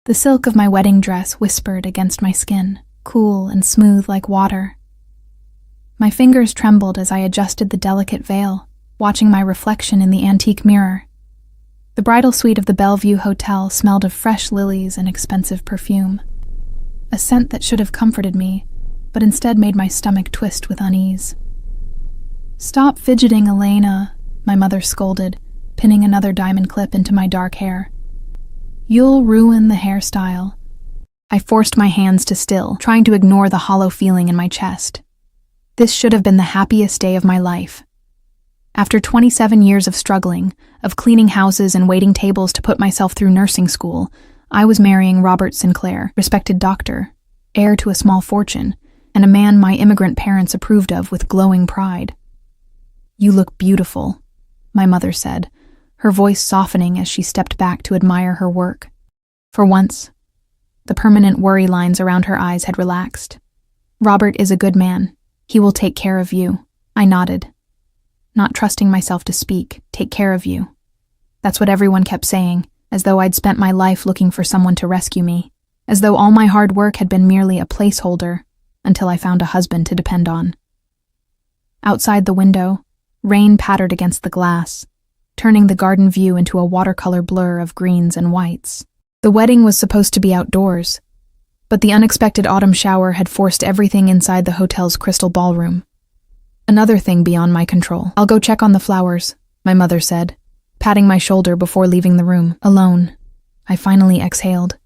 The silk of my wedding dress whispered against my skin, cool and smooth like water. My fingers trembled as I adjusted the delicate veil, watching my reflection in the antique mirror. The bridal suite of the Bellevue Hotel smelled of fresh lilies and expensive perfume, a scent that should have comforted me, but instead made my stomach twist with unease. "Stop fidgeting, Elena," my mother scolded, pinning another diamond clip into my dark hair. "You'll ruin the hairstyle." I forced my hands to still, trying to ignore the hollow feeling in my chest. This should have been the happiest day of my life. After 27 years of struggling, of cleaning houses and waiting tables to put myself through nursing school, I was marrying Robert Sinclair, respected doctor, heir to a small fortune, and a man my immigrant parents approved of with glowing pride. "You look beautiful," my mother said, her voice softening as she stepped back to admire her work. For once, the permanent worry lines around her eyes had relaxed. "Robert is a good man. He will take care of you." I nodded, not trusting myself to speak. "Take care of you." That's what everyone kept saying, as though I'd spent my life looking for someone to rescue me, as though all my hard work had been merely a placeholder until I found a husband to depend on. Outside the window, rain pattered against the glass, turning the garden view into a watercolor blur of greens and whites. The wedding was supposed to be outdoors, but the unexpected autumn shower had forced everything inside the hotel's crystal ballroom. Another thing beyond my control. "I'll go check on the flowers," my mother said, patting my shoulder before leaving the room. Alone, I finally exhaled,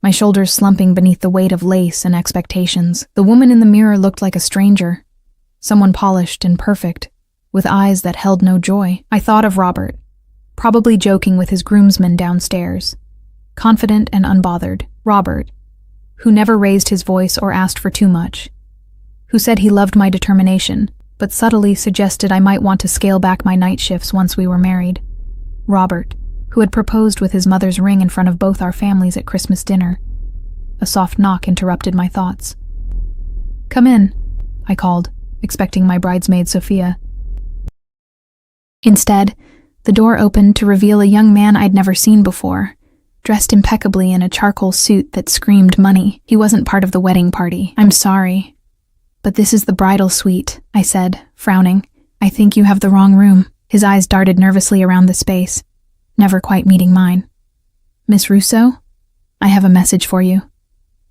my shoulders slumping beneath the weight of lace and expectations. The woman in the mirror looked like a stranger, someone polished and perfect, with eyes that held no joy. I thought of Robert, probably joking with his groomsmen downstairs, confident and unbothered. Robert, who never raised his voice or asked for too much, who said he loved my determination, but subtly suggested I might want to scale back my night shifts once we were married. Robert, who had proposed with his mother's ring in front of both our families at Christmas dinner. A soft knock interrupted my thoughts. "Come in," I called, expecting my bridesmaid Sophia. Instead, the door opened to reveal a young man I'd never seen before, dressed impeccably in a charcoal suit that screamed money. He wasn't part of the wedding party. "I'm sorry, but this is the bridal suite," I said, frowning. "I think you have the wrong room." His eyes darted nervously around the space, never quite meeting mine. "Miss Russo, I have a message for you."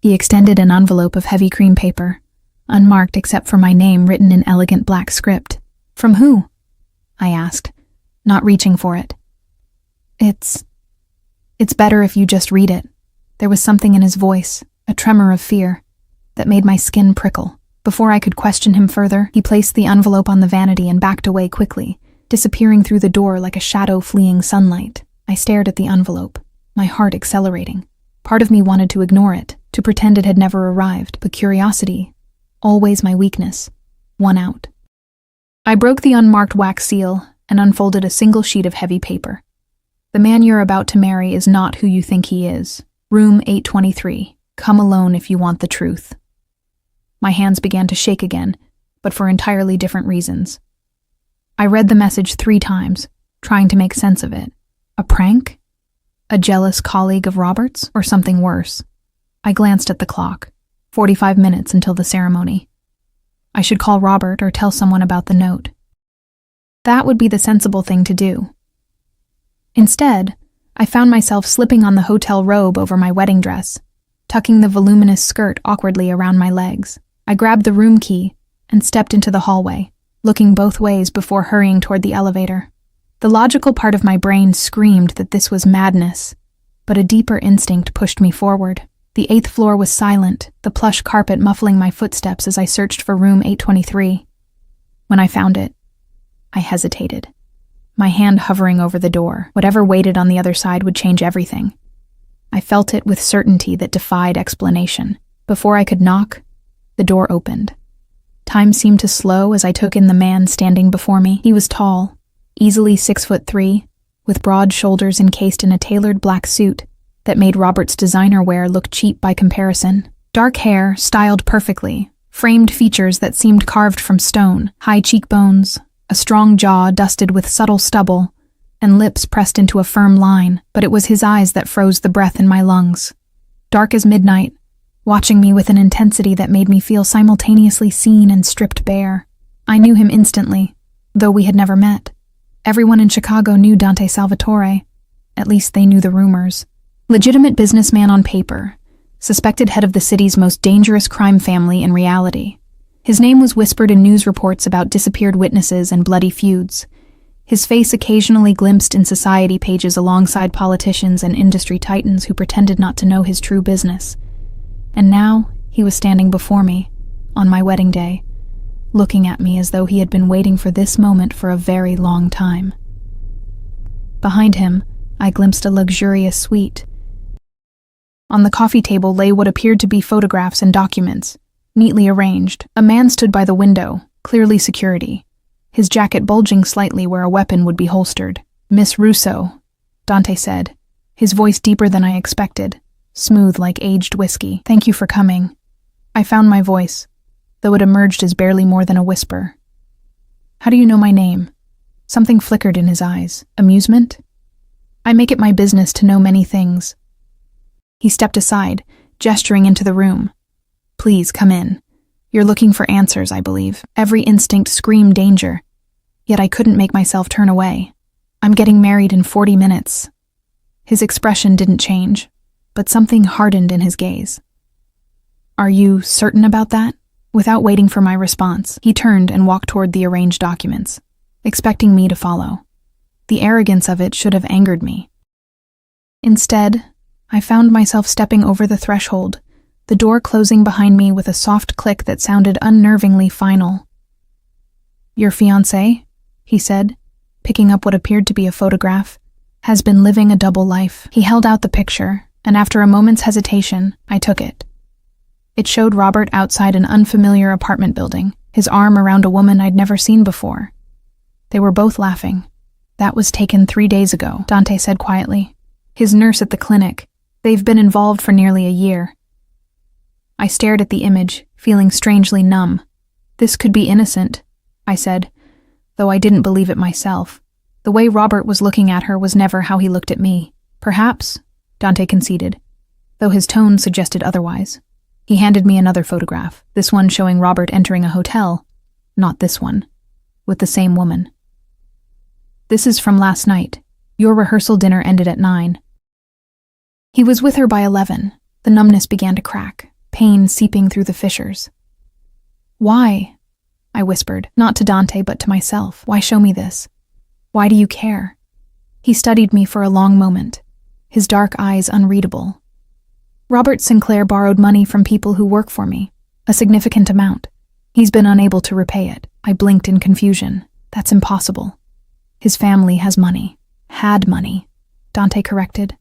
He extended an envelope of heavy cream paper, unmarked except for my name written in elegant black script. "From who?" I asked, not reaching for it. It's better if you just read it." There was something in his voice, a tremor of fear, that made my skin prickle. Before I could question him further, he placed the envelope on the vanity and backed away quickly, disappearing through the door like a shadow fleeing sunlight. I stared at the envelope, my heart accelerating. Part of me wanted to ignore it, to pretend it had never arrived, but curiosity, always my weakness, won out. I broke the unmarked wax seal and unfolded a single sheet of heavy paper. "The man you're about to marry is not who you think he is. Room 823. Come alone if you want the truth." My hands began to shake again, but for entirely different reasons. I read the message 3 times, trying to make sense of it. A prank? A jealous colleague of Robert's? Or something worse? I glanced at the clock. 45 minutes until the ceremony. I should call Robert or tell someone about the note. That would be the sensible thing to do. Instead, I found myself slipping on the hotel robe over my wedding dress, tucking the voluminous skirt awkwardly around my legs. I grabbed the room key and stepped into the hallway, looking both ways before hurrying toward the elevator. The logical part of my brain screamed that this was madness, but a deeper instinct pushed me forward. The 8th floor was silent, the plush carpet muffling my footsteps as I searched for room 823. When I found it, I hesitated, my hand hovering over the door. Whatever waited on the other side would change everything. I felt it with certainty that defied explanation. Before I could knock, the door opened. Time seemed to slow as I took in the man standing before me. He was tall, easily 6'3", with broad shoulders encased in a tailored black suit that made Robert's designer wear look cheap by comparison. Dark hair, styled perfectly, framed features that seemed carved from stone, high cheekbones, a strong jaw dusted with subtle stubble, and lips pressed into a firm line, but it was his eyes that froze the breath in my lungs. dark as midnight, watching me with an intensity that made me feel simultaneously seen and stripped bare. I knew him instantly, though we had never met. Everyone in Chicago knew Dante Salvatore. At least they knew the rumors. Legitimate businessman on paper, suspected head of the city's most dangerous crime family in reality. His name was whispered in news reports about disappeared witnesses and bloody feuds. His face occasionally glimpsed in society pages alongside politicians and industry titans who pretended not to know his true business. And now he was standing before me, on my wedding day, looking at me as though he had been waiting for this moment for a very long time. Behind him, I glimpsed a luxurious suite. On the coffee table lay what appeared to be photographs and documents, neatly arranged. A man stood by the window, clearly security, his jacket bulging slightly where a weapon would be holstered. "Miss Russo," Dante said, his voice deeper than I expected, smooth like aged whiskey. "Thank you for coming." I found my voice, though it emerged as barely more than a whisper. "How do you know my name?" Something flickered in his eyes. Amusement? "I make it my business to know many things." He stepped aside, gesturing into the room. "Please, come in. You're looking for answers, I believe." Every instinct screamed danger, yet I couldn't make myself turn away. "I'm getting married in 40 minutes. His expression didn't change, but something hardened in his gaze. "Are you certain about that?" Without waiting for my response, he turned and walked toward the arranged documents, expecting me to follow. The arrogance of it should have angered me. Instead, I found myself stepping over the threshold, the door closing behind me with a soft click that sounded unnervingly final. "Your fiancé," he said, picking up what appeared to be a photograph, "has been living a double life." He held out the picture, and after a moment's hesitation, I took it. It showed Robert outside an unfamiliar apartment building, his arm around a woman I'd never seen before. They were both laughing. "That was taken 3 days ago," Dante said quietly. "His nurse at the clinic. They've been involved for nearly a year." I stared at the image, feeling strangely numb. "This could be innocent," I said, though I didn't believe it myself. The way Robert was looking at her was never how he looked at me. "Perhaps," Dante conceded, though his tone suggested otherwise. He handed me another photograph, this one showing Robert entering a hotel, not this one, with the same woman. "This is from last night. Your rehearsal dinner ended at 9. He was with her by 11. The numbness began to crack, pain seeping through the fissures. "Why?" I whispered, not to Dante but to myself. "Why show me this? Why do you care?" He studied me for a long moment, his dark eyes unreadable. "Robert Sinclair borrowed money from people who work for me, a significant amount. He's been unable to repay it." I blinked in confusion. "That's impossible. His family has money." "Had money," Dante corrected.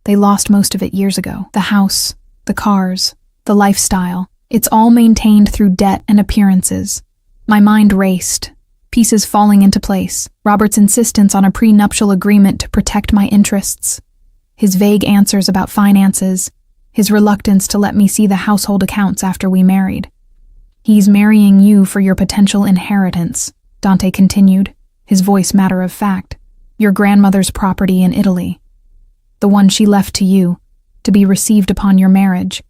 "They lost most of it years ago. The house, the cars, the lifestyle. It's all maintained through debt and appearances." My mind raced, pieces falling into place. Robert's insistence on a prenuptial agreement to protect my interests, his vague answers about finances, his reluctance to let me see the household accounts after we married. "He's marrying you for your potential inheritance," Dante continued, his voice matter of fact. "Your grandmother's property in Italy. The one she left to you, to be received upon your marriage."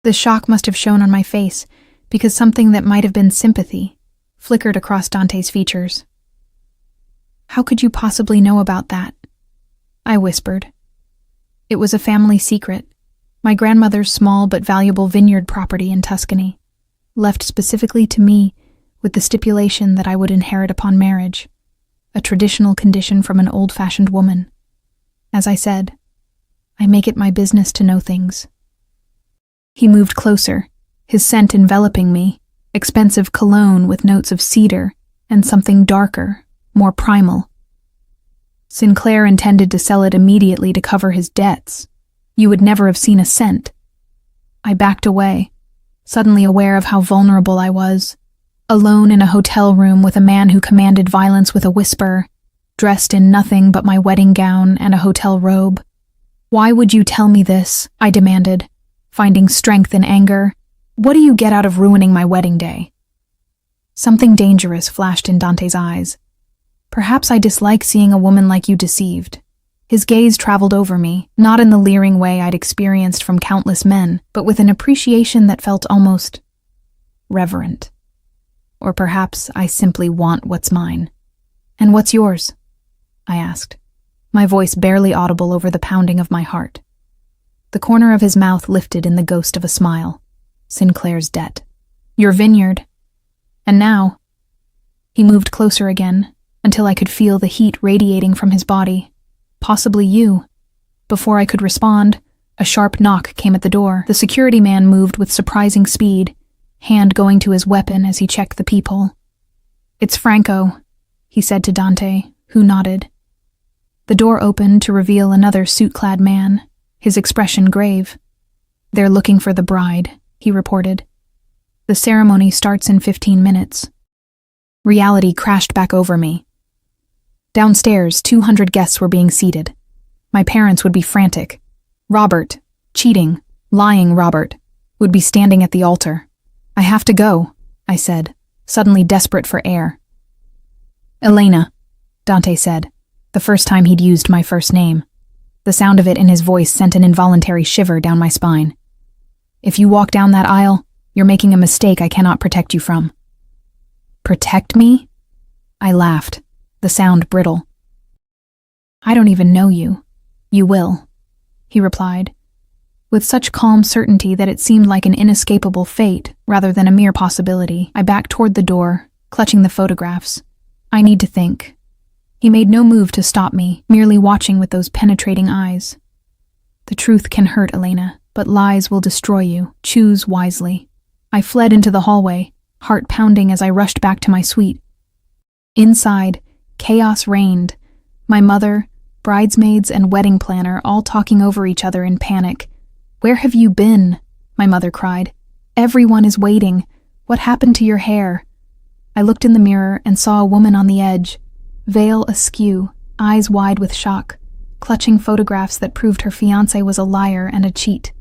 The shock must have shown on my face, because something that might have been sympathy flickered across Dante's features. "How could you possibly know about that?" I whispered. "It was a family secret. My grandmother's small but valuable vineyard property in Tuscany, left specifically to me with the stipulation that I would inherit upon marriage, a traditional condition from an old-fashioned woman. As I said, I make it my business to know things." He moved closer, his scent enveloping me, expensive cologne with notes of cedar and something darker, more primal. "Sinclair intended to sell it immediately to cover his debts. You would never have seen a cent." I backed away, suddenly aware of how vulnerable I was, alone in a hotel room with a man who commanded violence with a whisper, dressed in nothing but my wedding gown and a hotel robe. "Why would you tell me this?" I demanded, finding strength in anger. "What do you get out of ruining my wedding day?" Something dangerous flashed in Dante's eyes. "Perhaps I dislike seeing a woman like you deceived. His gaze traveled over me, not in the leering way I'd experienced from countless men, but with an appreciation that felt almost reverent. Or perhaps I simply want what's mine. "And what's yours?" I asked, my voice barely audible over the pounding of my heart. The corner of his mouth lifted in the ghost of a smile. "Sinclair's debt. Your vineyard. And now..." He moved closer again, until I could feel the heat radiating from his body. "Possibly you." Before I could respond, a sharp knock came at the door. The security man moved with surprising speed, hand going to his weapon as he checked the peephole. "It's Franco," he said to Dante, who nodded. The door opened to reveal another suit-clad man, his expression grave. "They're looking for the bride," he reported. "The ceremony starts in 15 minutes. Reality crashed back over me. Downstairs, 200 guests were being seated. My parents would be frantic. Robert, cheating, lying Robert, would be standing at the altar. "I have to go," I said, suddenly desperate for air. "Elena," Dante said, the first time he'd used my first name. The sound of it in his voice sent an involuntary shiver down my spine. "If you walk down that aisle, you're making a mistake I cannot protect you from." "Protect me?" I laughed, the sound brittle. "I don't even know you. You will," he replied, with such calm certainty that it seemed like an inescapable fate rather than a mere possibility. I backed toward the door, clutching the photographs. "I need to think." He made no move to stop me, merely watching with those penetrating eyes. "The truth can hurt, Elena, but lies will destroy you. Choose wisely." I fled into the hallway, heart pounding as I rushed back to my suite. Inside, chaos reigned. My mother, bridesmaids, and wedding planner all talking over each other in panic. "Where have you been?" my mother cried. "Everyone is waiting. What happened to your hair?" I looked in the mirror and saw a woman on the edge, veil askew, eyes wide with shock, clutching photographs that proved her fiancé was a liar and a cheat.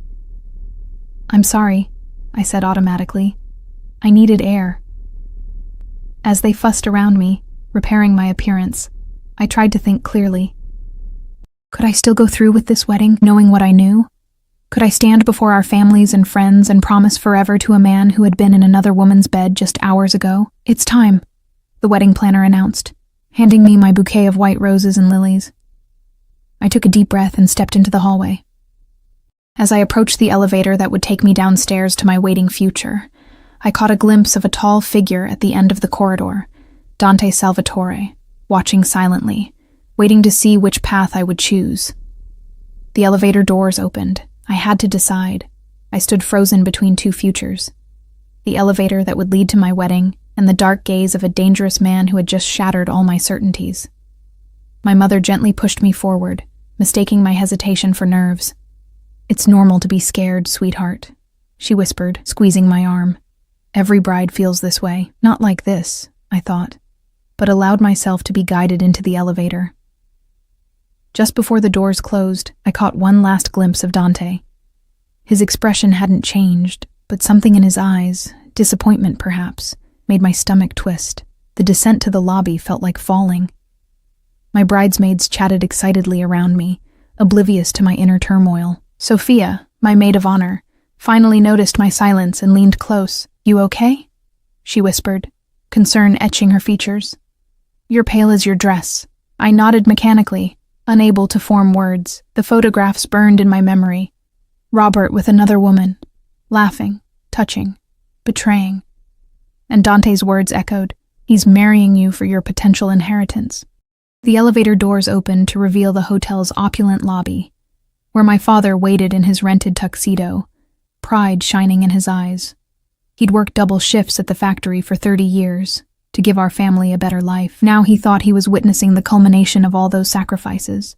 "I'm sorry," I said automatically. "I needed air." As they fussed around me, repairing my appearance, I tried to think clearly. Could I still go through with this wedding, knowing what I knew? Could I stand before our families and friends and promise forever to a man who had been in another woman's bed just hours ago? "It's time," the wedding planner announced, handing me my bouquet of white roses and lilies. I took a deep breath and stepped into the hallway. As I approached the elevator that would take me downstairs to my waiting future, I caught a glimpse of a tall figure at the end of the corridor, Dante Salvatore, watching silently, waiting to see which path I would choose. The elevator doors opened. I had to decide. I stood frozen between two futures. The elevator that would lead to my wedding, and the dark gaze of a dangerous man who had just shattered all my certainties. My mother gently pushed me forward, mistaking my hesitation for nerves. "It's normal to be scared, sweetheart," she whispered, squeezing my arm. "Every bride feels this way. Not like this," I thought, but allowed myself to be guided into the elevator. Just before the doors closed, I caught one last glimpse of Dante. His expression hadn't changed, but something in his eyes, disappointment perhaps, made my stomach twist. The descent to the lobby felt like falling. My bridesmaids chatted excitedly around me, oblivious to my inner turmoil. Sophia, my maid of honor, finally noticed my silence and leaned close. "You okay?" she whispered, concern etching her features. "You're pale as your dress." I nodded mechanically, unable to form words. The photographs burned in my memory. Robert with another woman, laughing, touching, betraying. And Dante's words echoed, "He's marrying you for your potential inheritance." The elevator doors opened to reveal the hotel's opulent lobby, where my father waited in his rented tuxedo, pride shining in his eyes. He'd worked double shifts at the factory for 30 years to give our family a better life. Now he thought he was witnessing the culmination of all those sacrifices.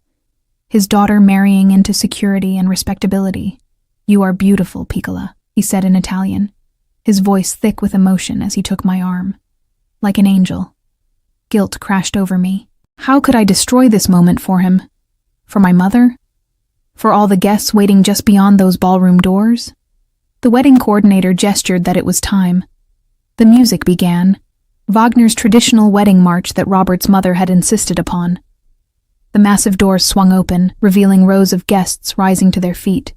His daughter marrying into security and respectability. "You are beautiful, Piccola," he said in Italian, his voice thick with emotion as he took my arm. Like an angel. Guilt crashed over me. How could I destroy this moment for him? For my mother? For all the guests waiting just beyond those ballroom doors? The wedding coordinator gestured that it was time. The music began, Wagner's traditional wedding march that Robert's mother had insisted upon. The massive doors swung open, revealing rows of guests rising to their feet,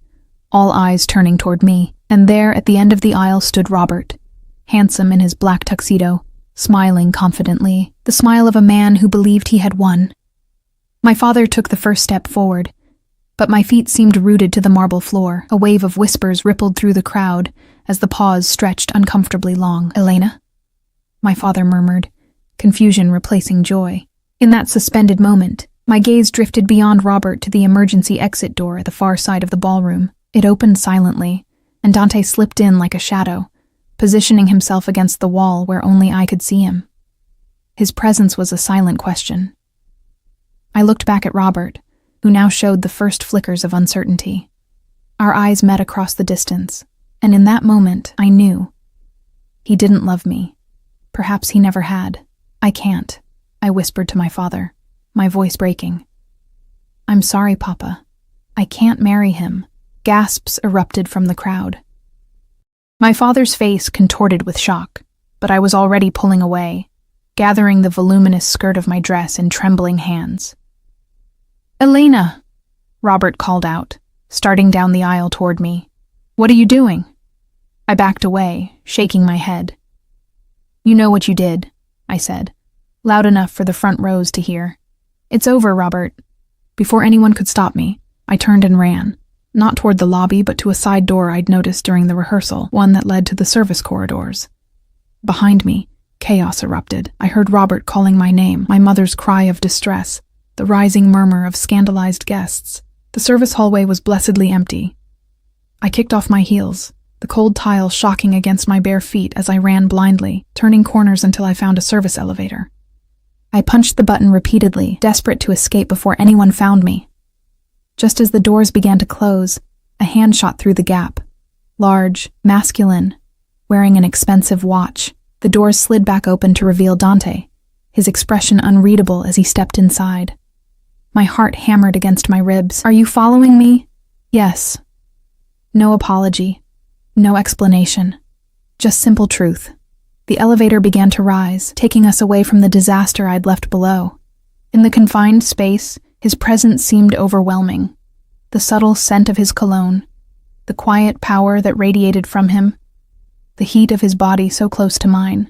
all eyes turning toward me, and there at the end of the aisle stood Robert, handsome in his black tuxedo, smiling confidently, the smile of a man who believed he had won. My father took the first step forward, but my feet seemed rooted to the marble floor. A wave of whispers rippled through the crowd as the pause stretched uncomfortably long. "Elena?" My father murmured, confusion replacing joy. In that suspended moment, my gaze drifted beyond Robert to the emergency exit door at the far side of the ballroom. It opened silently, and Dante slipped in like a shadow, positioning himself against the wall where only I could see him. His presence was a silent question. I looked back at Robert, who now showed the first flickers of uncertainty. Our eyes met across the distance, and in that moment, I knew. He didn't love me. Perhaps he never had. "I can't," I whispered to my father, my voice breaking. "I'm sorry, Papa. I can't marry him." Gasps erupted from the crowd. My father's face contorted with shock, but I was already pulling away, gathering the voluminous skirt of my dress in trembling hands. "Elena!" Robert called out, starting down the aisle toward me. "What are you doing?" I backed away, shaking my head. "You know what you did," I said, loud enough for the front rows to hear. "It's over, Robert." Before anyone could stop me, I turned and ran, not toward the lobby but to a side door I'd noticed during the rehearsal, one that led to the service corridors. Behind me, chaos erupted. I heard Robert calling my name, my mother's cry of distress, the rising murmur of scandalized guests. The service hallway was blessedly empty. I kicked off my heels, the cold tile shocking against my bare feet as I ran blindly, turning corners until I found a service elevator. I punched the button repeatedly, desperate to escape before anyone found me. Just as the doors began to close, a hand shot through the gap. Large, masculine, wearing an expensive watch. The doors slid back open to reveal Dante, his expression unreadable as he stepped inside. My heart hammered against my ribs. "Are you following me?" "Yes." No apology. No explanation. Just simple truth. The elevator began to rise, taking us away from the disaster I'd left below. In the confined space, his presence seemed overwhelming. The subtle scent of his cologne, the quiet power that radiated from him, the heat of his body so close to mine.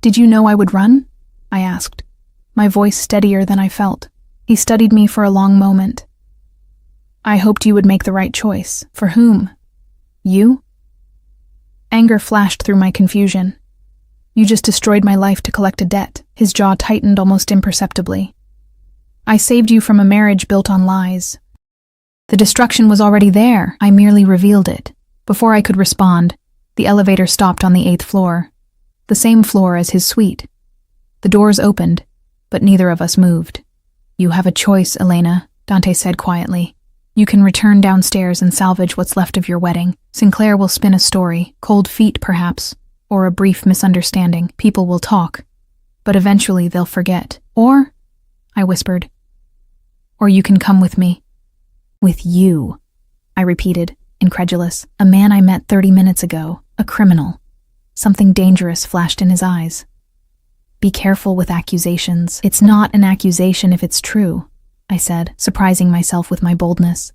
"Did you know I would run?" I asked, my voice steadier than I felt. He studied me for a long moment. "I hoped you would make the right choice." "For whom?" "You?" Anger flashed through my confusion. "You just destroyed my life to collect a debt." His jaw tightened almost imperceptibly. "I saved you from a marriage built on lies." The destruction was already there. I merely revealed it. Before I could respond, the elevator stopped on the 8th floor, the same floor as his suite. The doors opened, but neither of us moved. "You have a choice, Elena," Dante said quietly. "You can return downstairs and salvage what's left of your wedding. Sinclair will spin a story, cold feet perhaps, or a brief misunderstanding. People will talk, but eventually they'll forget. Or," I whispered, "or you can come with me." "With you," I repeated, incredulous. "A man I met 30 minutes ago, a criminal." Something dangerous flashed in his eyes. "Be careful with accusations. It's not an accusation if it's true," I said, surprising myself with my boldness.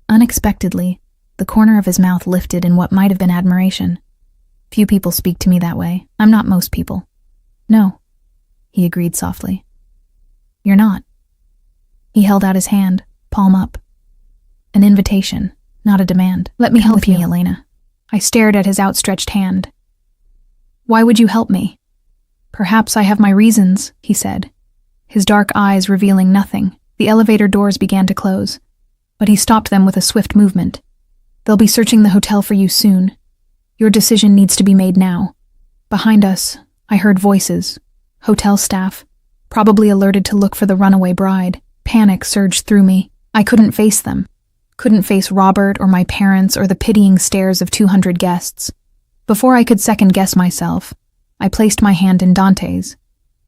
Unexpectedly, the corner of his mouth lifted in what might have been admiration. "Few people speak to me that way. I'm not most people." "No," he agreed softly. "You're not." He held out his hand, palm up. An invitation, not a demand. "Let me help you, Elena." I stared at his outstretched hand. "Why would you help me?" "Perhaps I have my reasons," he said, his dark eyes revealing nothing. The elevator doors began to close, but he stopped them with a swift movement. "They'll be searching the hotel for you soon. Your decision needs to be made now." Behind us, I heard voices, hotel staff, probably alerted to look for the runaway bride. Panic surged through me. I couldn't face them. Couldn't face Robert or my parents or the pitying stares of 200 guests. Before I could second-guess myself, I placed my hand in Dante's.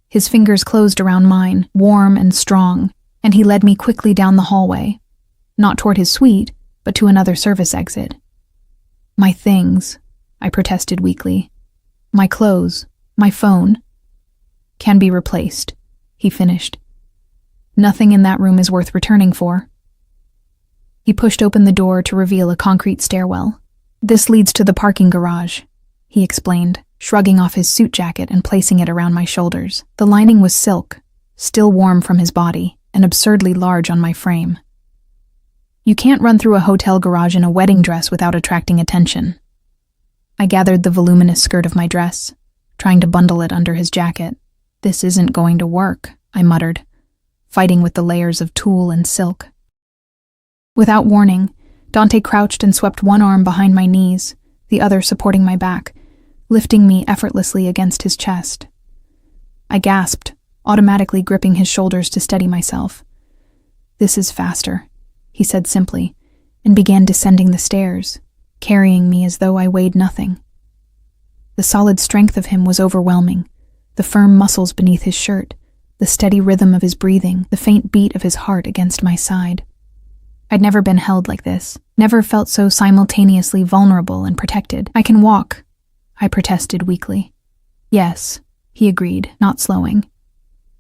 His fingers closed around mine, warm and strong, and he led me quickly down the hallway, not toward his suite, but to another service exit. "My things," I protested weakly. "My clothes, my phone." "Can be replaced," he finished. Nothing in that room is worth returning for. He pushed open the door to reveal a concrete stairwell. This leads to the parking garage, he explained, shrugging off his suit jacket and placing it around my shoulders. The lining was silk, still warm from his body, and absurdly large on my frame. You can't run through a hotel garage in a wedding dress without attracting attention. I gathered the voluminous skirt of my dress, trying to bundle it under his jacket. This isn't going to work, I muttered, fighting with the layers of tulle and silk. Without warning, Dante crouched and swept one arm behind my knees, the other supporting my back, lifting me effortlessly against his chest. I gasped, automatically gripping his shoulders to steady myself. "This is faster," he said simply, and began descending the stairs, carrying me as though I weighed nothing. The solid strength of him was overwhelming, the firm muscles beneath his shirt, the steady rhythm of his breathing, the faint beat of his heart against my side. I'd never been held like this, never felt so simultaneously vulnerable and protected. "I can walk," I protested weakly. "Yes," he agreed, not slowing,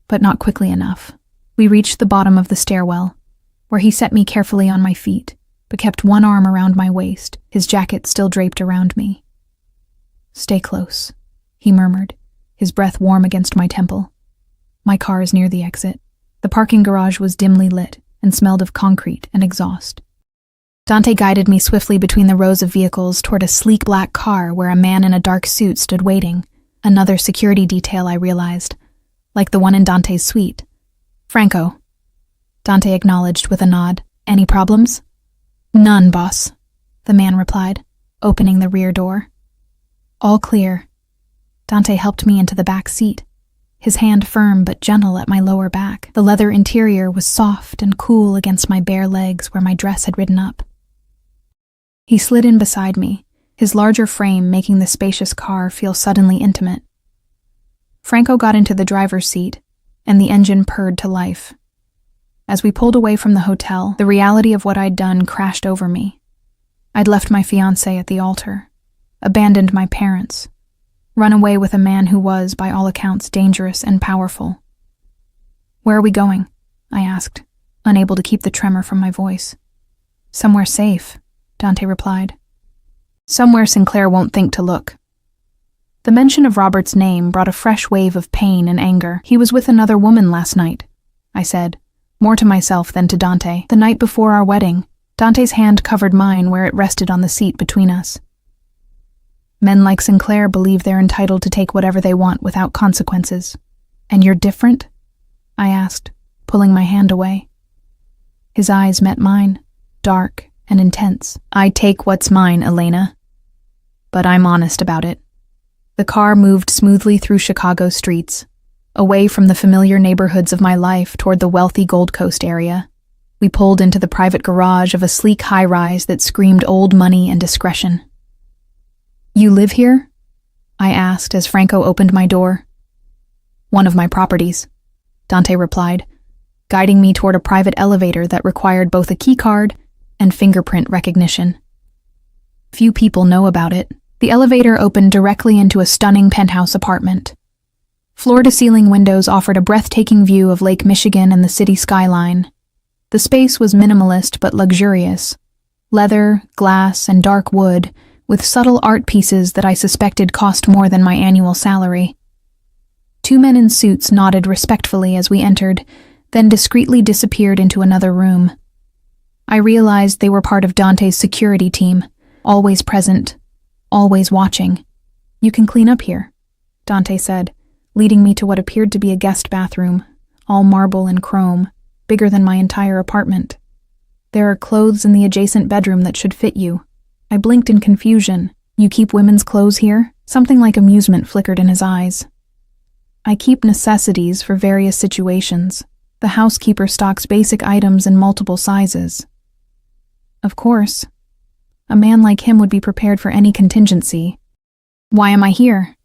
but not quickly enough. We reached the bottom of the stairwell, where he set me carefully on my feet, but kept one arm around my waist, his jacket still draped around me. "Stay close," he murmured, his breath warm against my temple. My car is near the exit. The parking garage was dimly lit and smelled of concrete and exhaust. Dante guided me swiftly between the rows of vehicles toward a sleek black car where a man in a dark suit stood waiting, another security detail I realized, like the one in Dante's suite. "Franco," Dante acknowledged with a nod. "Any problems?" "None, boss," the man replied, opening the rear door. "All clear." Dante helped me into the back seat, his hand firm but gentle at my lower back. The leather interior was soft and cool against my bare legs where my dress had ridden up. He slid in beside me, his larger frame making the spacious car feel suddenly intimate. Franco got into the driver's seat, and the engine purred to life. As we pulled away from the hotel, the reality of what I'd done crashed over me. I'd left my fiancé at the altar, abandoned my parents, run away with a man who was, by all accounts, dangerous and powerful. "Where are we going?" I asked, unable to keep the tremor from my voice. "Somewhere safe," Dante replied. "Somewhere Sinclair won't think to look." The mention of Robert's name brought a fresh wave of pain and anger. "He was with another woman last night," I said, more to myself than to Dante. "The night before our wedding." Dante's hand covered mine where it rested on the seat between us. "Men like Sinclair believe they're entitled to take whatever they want without consequences. And you're different?" I asked, pulling my hand away. His eyes met mine, dark and intense. "I take what's mine, Elena. But I'm honest about it." The car moved smoothly through Chicago's streets, away from the familiar neighborhoods of my life toward the wealthy Gold Coast area. We pulled into the private garage of a sleek high-rise that screamed old money and discretion. "You live here?" I asked as Franco opened my door. "One of my properties," Dante replied, guiding me toward a private elevator that required both a key card and fingerprint recognition. Few people know about it. The elevator opened directly into a stunning penthouse apartment. Floor-to-ceiling windows offered a breathtaking view of Lake Michigan and the city skyline. The space was minimalist but luxurious. Leather, glass, and dark wood, with subtle art pieces that I suspected cost more than my annual salary. Two men in suits nodded respectfully as we entered, then discreetly disappeared into another room. I realized they were part of Dante's security team, always present, always watching. "You can clean up here," Dante said, leading me to what appeared to be a guest bathroom, all marble and chrome, bigger than my entire apartment. "There are clothes in the adjacent bedroom that should fit you." I blinked in confusion. "You keep women's clothes here?" Something like amusement flickered in his eyes. "I keep necessities for various situations. The housekeeper stocks basic items in multiple sizes." "Of course. A man like him would be prepared for any contingency." "Why am I here?"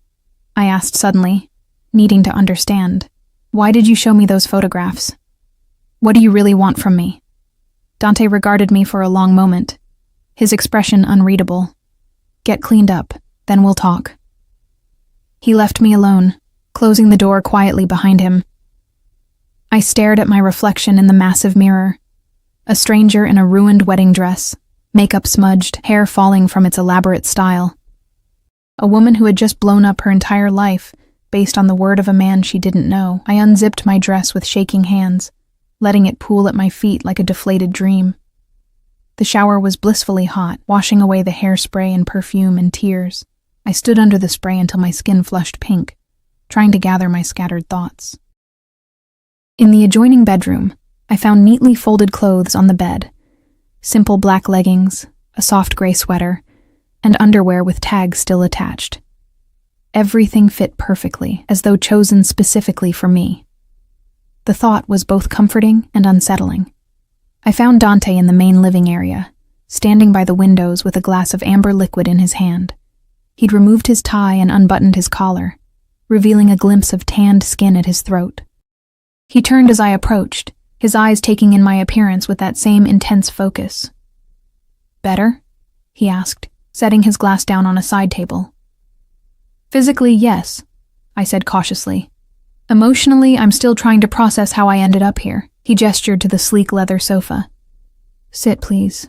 I asked suddenly, needing to understand. "Why did you show me those photographs? What do you really want from me?" Dante regarded me for a long moment, his expression unreadable. "Get cleaned up, then we'll talk." He left me alone, closing the door quietly behind him. I stared at my reflection in the massive mirror. A stranger in a ruined wedding dress, makeup smudged, hair falling from its elaborate style. A woman who had just blown up her entire life, based on the word of a man she didn't know. I unzipped my dress with shaking hands, letting it pool at my feet like a deflated dream. The shower was blissfully hot, washing away the hairspray and perfume and tears. I stood under the spray until my skin flushed pink, trying to gather my scattered thoughts. In the adjoining bedroom, I found neatly folded clothes on the bed. Simple black leggings, a soft gray sweater, and underwear with tags still attached. Everything fit perfectly, as though chosen specifically for me. The thought was both comforting and unsettling. I found Dante in the main living area, standing by the windows with a glass of amber liquid in his hand. He'd removed his tie and unbuttoned his collar, revealing a glimpse of tanned skin at his throat. He turned as I approached, his eyes taking in my appearance with that same intense focus. "Better?" he asked, setting his glass down on a side table. "Physically, yes," I said cautiously. "Emotionally, I'm still trying to process how I ended up here." He gestured to the sleek leather sofa. "Sit, please."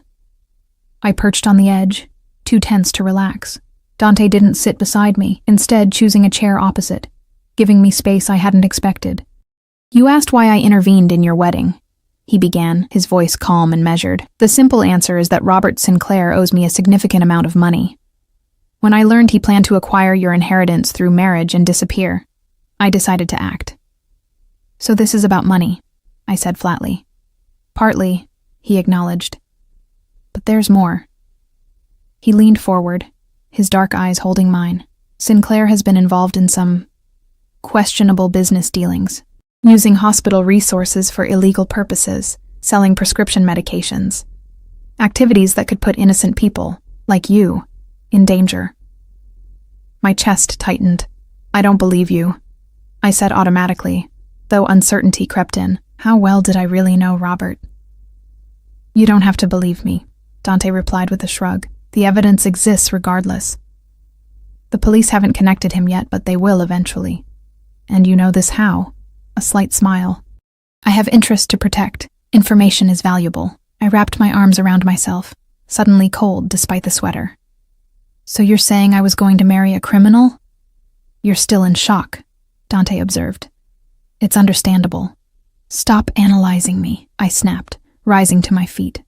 I perched on the edge, too tense to relax. Dante didn't sit beside me, instead choosing a chair opposite, giving me space I hadn't expected. "You asked why I intervened in your wedding," he began, his voice calm and measured. "The simple answer is that Robert Sinclair owes me a significant amount of money. When I learned he planned to acquire your inheritance through marriage and disappear, I decided to act." "So this is about money," I said flatly. "Partly," he acknowledged. "But there's more." He leaned forward, his dark eyes holding mine. "Sinclair has been involved in some questionable business dealings, using hospital resources for illegal purposes, selling prescription medications, activities that could put innocent people, like you, in danger." My chest tightened. "I don't believe you," I said automatically, though uncertainty crept in. How well did I really know Robert? "You don't have to believe me," Dante replied with a shrug. "The evidence exists regardless. The police haven't connected him yet, but they will eventually. And you know this how?" A slight smile. "I have interests to protect. Information is valuable." I wrapped my arms around myself, suddenly cold despite the sweater. "So you're saying I was going to marry a criminal?" "You're still in shock," Dante observed. "It's understandable." "Stop analyzing me," I snapped, rising to my feet.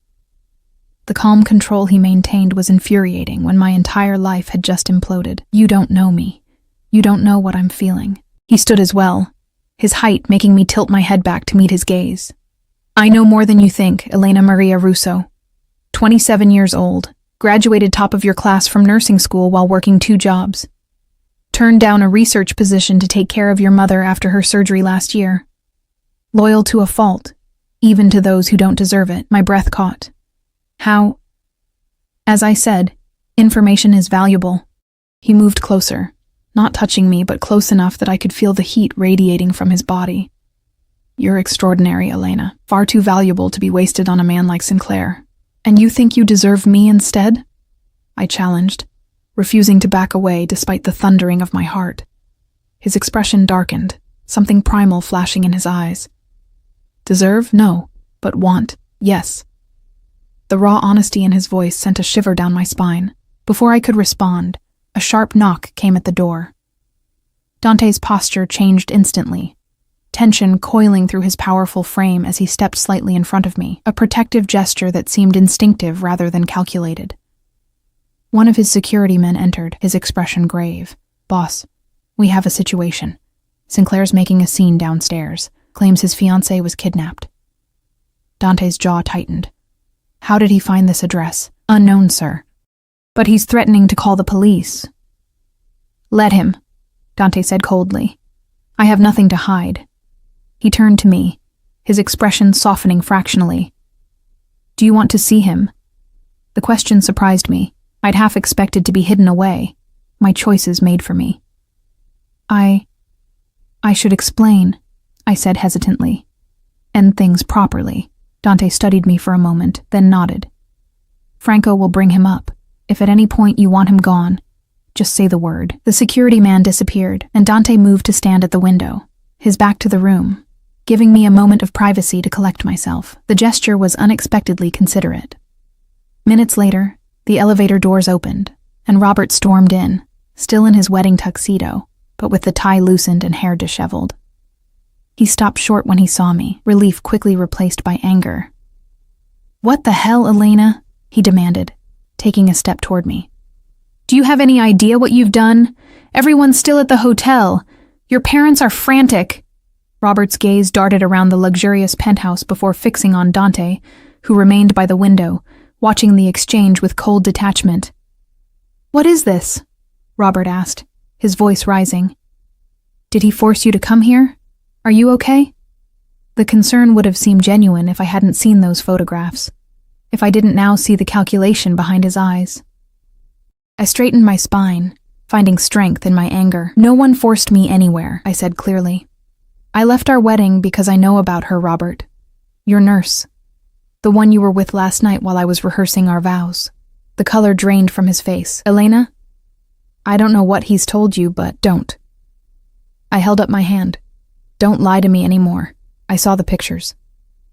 The calm control he maintained was infuriating when my entire life had just imploded. "You don't know me. You don't know what I'm feeling." He stood as well, his height making me tilt my head back to meet his gaze. "I know more than you think, Elena Maria Russo. 27 years old, graduated top of your class from nursing school while working 2 jobs. Turned down a research position to take care of your mother after her surgery last year. Loyal to a fault, even to those who don't deserve it." My breath caught. "How?" "As I said, information is valuable." He moved closer, not touching me, but close enough that I could feel the heat radiating from his body. "You're extraordinary, Elena. Far too valuable to be wasted on a man like Sinclair. And you think you deserve me instead?" I challenged, refusing to back away despite the thundering of my heart. His expression darkened, something primal flashing in his eyes. "Deserve? No. But want? Yes." The raw honesty in his voice sent a shiver down my spine. Before I could respond, a sharp knock came at the door. Dante's posture changed instantly, tension coiling through his powerful frame as he stepped slightly in front of me, a protective gesture that seemed instinctive rather than calculated. One of his security men entered, his expression grave. "Boss, we have a situation. Sinclair's making a scene downstairs. Claims his fiancée was kidnapped." Dante's jaw tightened. "How did he find this address?" "Unknown, sir. But he's threatening to call the police." "Let him," Dante said coldly. "I have nothing to hide." He turned to me, his expression softening fractionally. "Do you want to see him?" The question surprised me. I'd half expected to be hidden away, my choices made for me. I should explain," I said hesitantly. "End things properly." Dante studied me for a moment, then nodded. "Franco will bring him up. If at any point you want him gone, just say the word." The security man disappeared, and Dante moved to stand at the window, his back to the room, giving me a moment of privacy to collect myself. The gesture was unexpectedly considerate. Minutes later, the elevator doors opened, and Robert stormed in, still in his wedding tuxedo, but with the tie loosened and hair disheveled. He stopped short when he saw me, relief quickly replaced by anger. "What the hell, Elena?" he demanded, taking a step toward me. "Do you have any idea what you've done? Everyone's still at the hotel. Your parents are frantic." Robert's gaze darted around the luxurious penthouse before fixing on Dante, who remained by the window, watching the exchange with cold detachment. "What is this?" Robert asked, his voice rising. "Did he force you to come here? Are you okay?" The concern would have seemed genuine if I hadn't seen those photographs, if I didn't now see the calculation behind his eyes. I straightened my spine, finding strength in my anger. "No one forced me anywhere," I said clearly. "I left our wedding because I know about her, Robert. Your nurse. The one you were with last night while I was rehearsing our vows." The color drained from his face. "Elena? I don't know what he's told you, but don't." I held up my hand. "Don't lie to me anymore. I saw the pictures."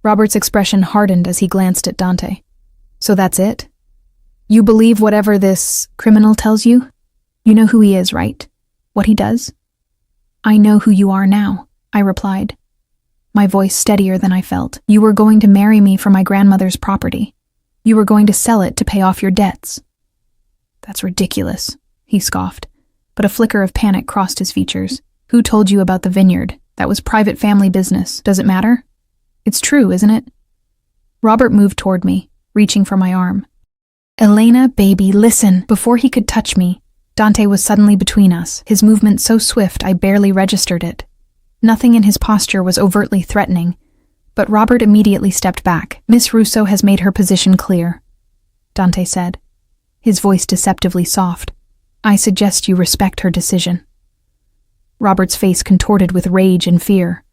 Robert's expression hardened as he glanced at Dante. "So that's it? You believe whatever this criminal tells you? You know who he is, right? What he does?" "I know who you are now," I replied, my voice steadier than I felt. "You were going to marry me for my grandmother's property. You were going to sell it to pay off your debts." "That's ridiculous," he scoffed, but a flicker of panic crossed his features. "Who told you about the vineyard? That was private family business. Does it matter? It's true, isn't it?" Robert moved toward me, reaching for my arm. "Elena, baby, listen." Before he could touch me, Dante was suddenly between us, his movement so swift I barely registered it. Nothing in his posture was overtly threatening, but Robert immediately stepped back. "Miss Russo has made her position clear," Dante said, his voice deceptively soft. "I suggest you respect her decision." Robert's face contorted with rage and fear.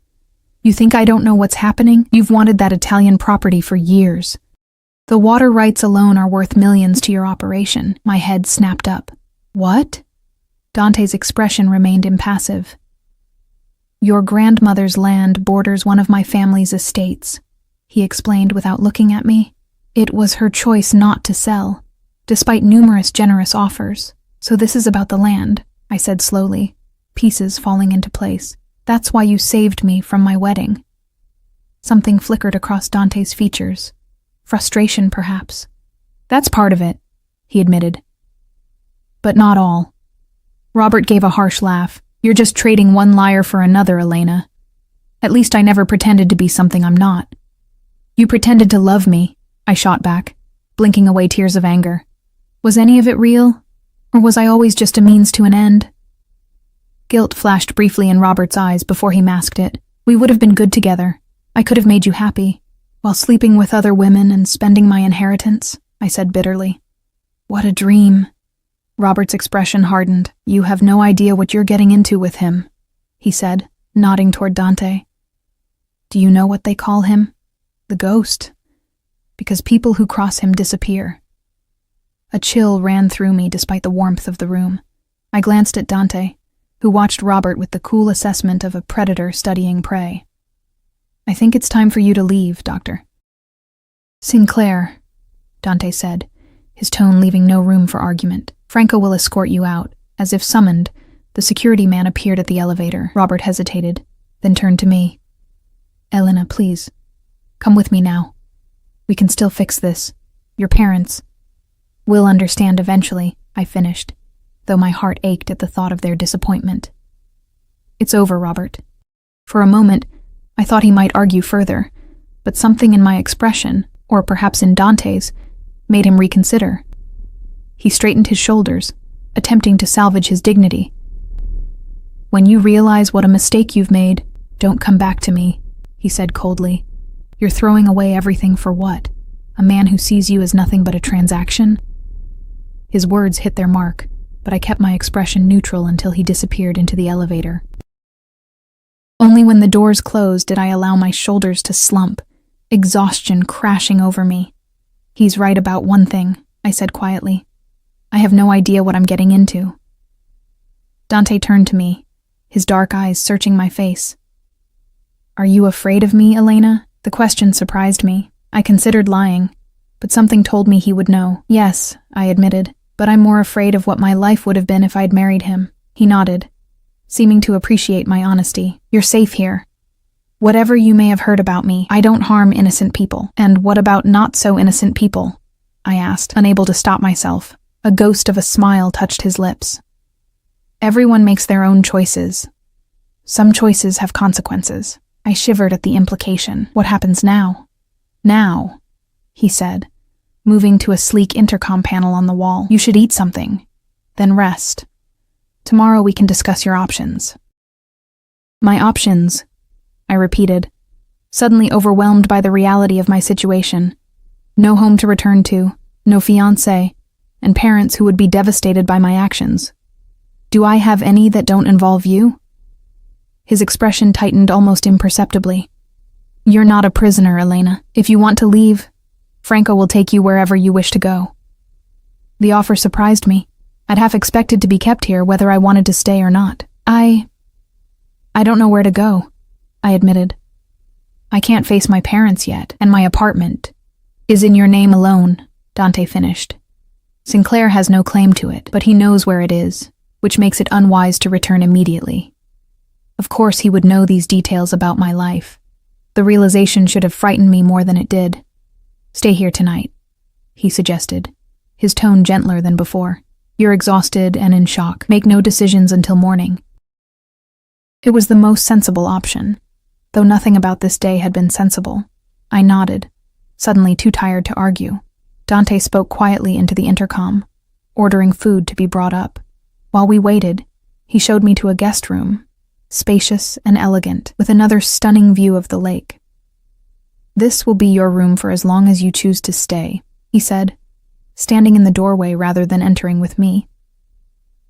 "You think I don't know what's happening? You've wanted that Italian property for years. The water rights alone are worth millions to your operation." My head snapped up. "What?" Dante's expression remained impassive. "Your grandmother's land borders one of my family's estates," he explained without looking at me. "It was her choice not to sell, despite numerous generous offers. So this is about the land," I said slowly, pieces falling into place. "That's why you saved me from my wedding." Something flickered across Dante's features. Frustration, perhaps. "That's part of it," he admitted. "But not all." Robert gave a harsh laugh. "You're just trading one liar for another, Elena. At least I never pretended to be something I'm not." "You pretended to love me," I shot back, blinking away tears of anger. "Was any of it real? Or was I always just a means to an end?" Guilt flashed briefly in Robert's eyes before he masked it. "We would have been good together. I could have made you happy, while sleeping with other women and spending my inheritance," I said bitterly. "What a dream." Robert's expression hardened. "You have no idea what you're getting into with him," he said, nodding toward Dante. "Do you know what they call him? The ghost. Because people who cross him disappear." A chill ran through me despite the warmth of the room. I glanced at Dante, who watched Robert with the cool assessment of a predator studying prey. "I think it's time for you to leave, Doctor." "Sinclair," Dante said, his tone leaving no room for argument. "Franco will escort you out." As if summoned, the security man appeared at the elevator. Robert hesitated, then turned to me. "Elena, please, come with me now. We can still fix this. Your parents will understand eventually," I finished, though my heart ached at the thought of their disappointment. "It's over, Robert." For a moment, I thought he might argue further, but something in my expression, or perhaps in Dante's, made him reconsider. He straightened his shoulders, attempting to salvage his dignity. "When you realize what a mistake you've made, don't come back to me," he said coldly. "You're throwing away everything for what? A man who sees you as nothing but a transaction?" His words hit their mark, but I kept my expression neutral until he disappeared into the elevator. Only when the doors closed did I allow my shoulders to slump, exhaustion crashing over me. "He's right about one thing," I said quietly. "I have no idea what I'm getting into." Dante turned to me, his dark eyes searching my face. Are you afraid of me, Elena? The question surprised me. I considered lying, but something told me he would know. Yes, I admitted, but I'm more afraid of what my life would have been if I'd married him. He nodded, seeming to appreciate my honesty. You're safe here. Whatever you may have heard about me, I don't harm innocent people. And what about not so innocent people? I asked, unable to stop myself. A ghost of a smile touched his lips. Everyone makes their own choices. Some choices have consequences. I shivered at the implication. What happens now? Now, he said, moving to a sleek intercom panel on the wall. You should eat something, then rest. Tomorrow we can discuss your options. My options, I repeated, suddenly overwhelmed by the reality of my situation. No home to return to, no fiancé, and parents who would be devastated by my actions. Do I have any that don't involve you? His expression tightened almost imperceptibly. You're not a prisoner, Elena. If you want to leave, Franco will take you wherever you wish to go. The offer surprised me. I'd half expected to be kept here whether I wanted to stay or not. I don't know where to go, I admitted. I can't face my parents yet, and my apartment is in your name alone, Dante finished. Sinclair has no claim to it, but he knows where it is, which makes it unwise to return immediately. Of course he would know these details about my life. The realization should have frightened me more than it did. Stay here tonight, he suggested, his tone gentler than before. You're exhausted and in shock. Make no decisions until morning. It was the most sensible option, though nothing about this day had been sensible. I nodded, suddenly too tired to argue. Dante spoke quietly into the intercom, ordering food to be brought up. While we waited, he showed me to a guest room, spacious and elegant, with another stunning view of the lake. This will be your room for as long as you choose to stay, he said, standing in the doorway rather than entering with me.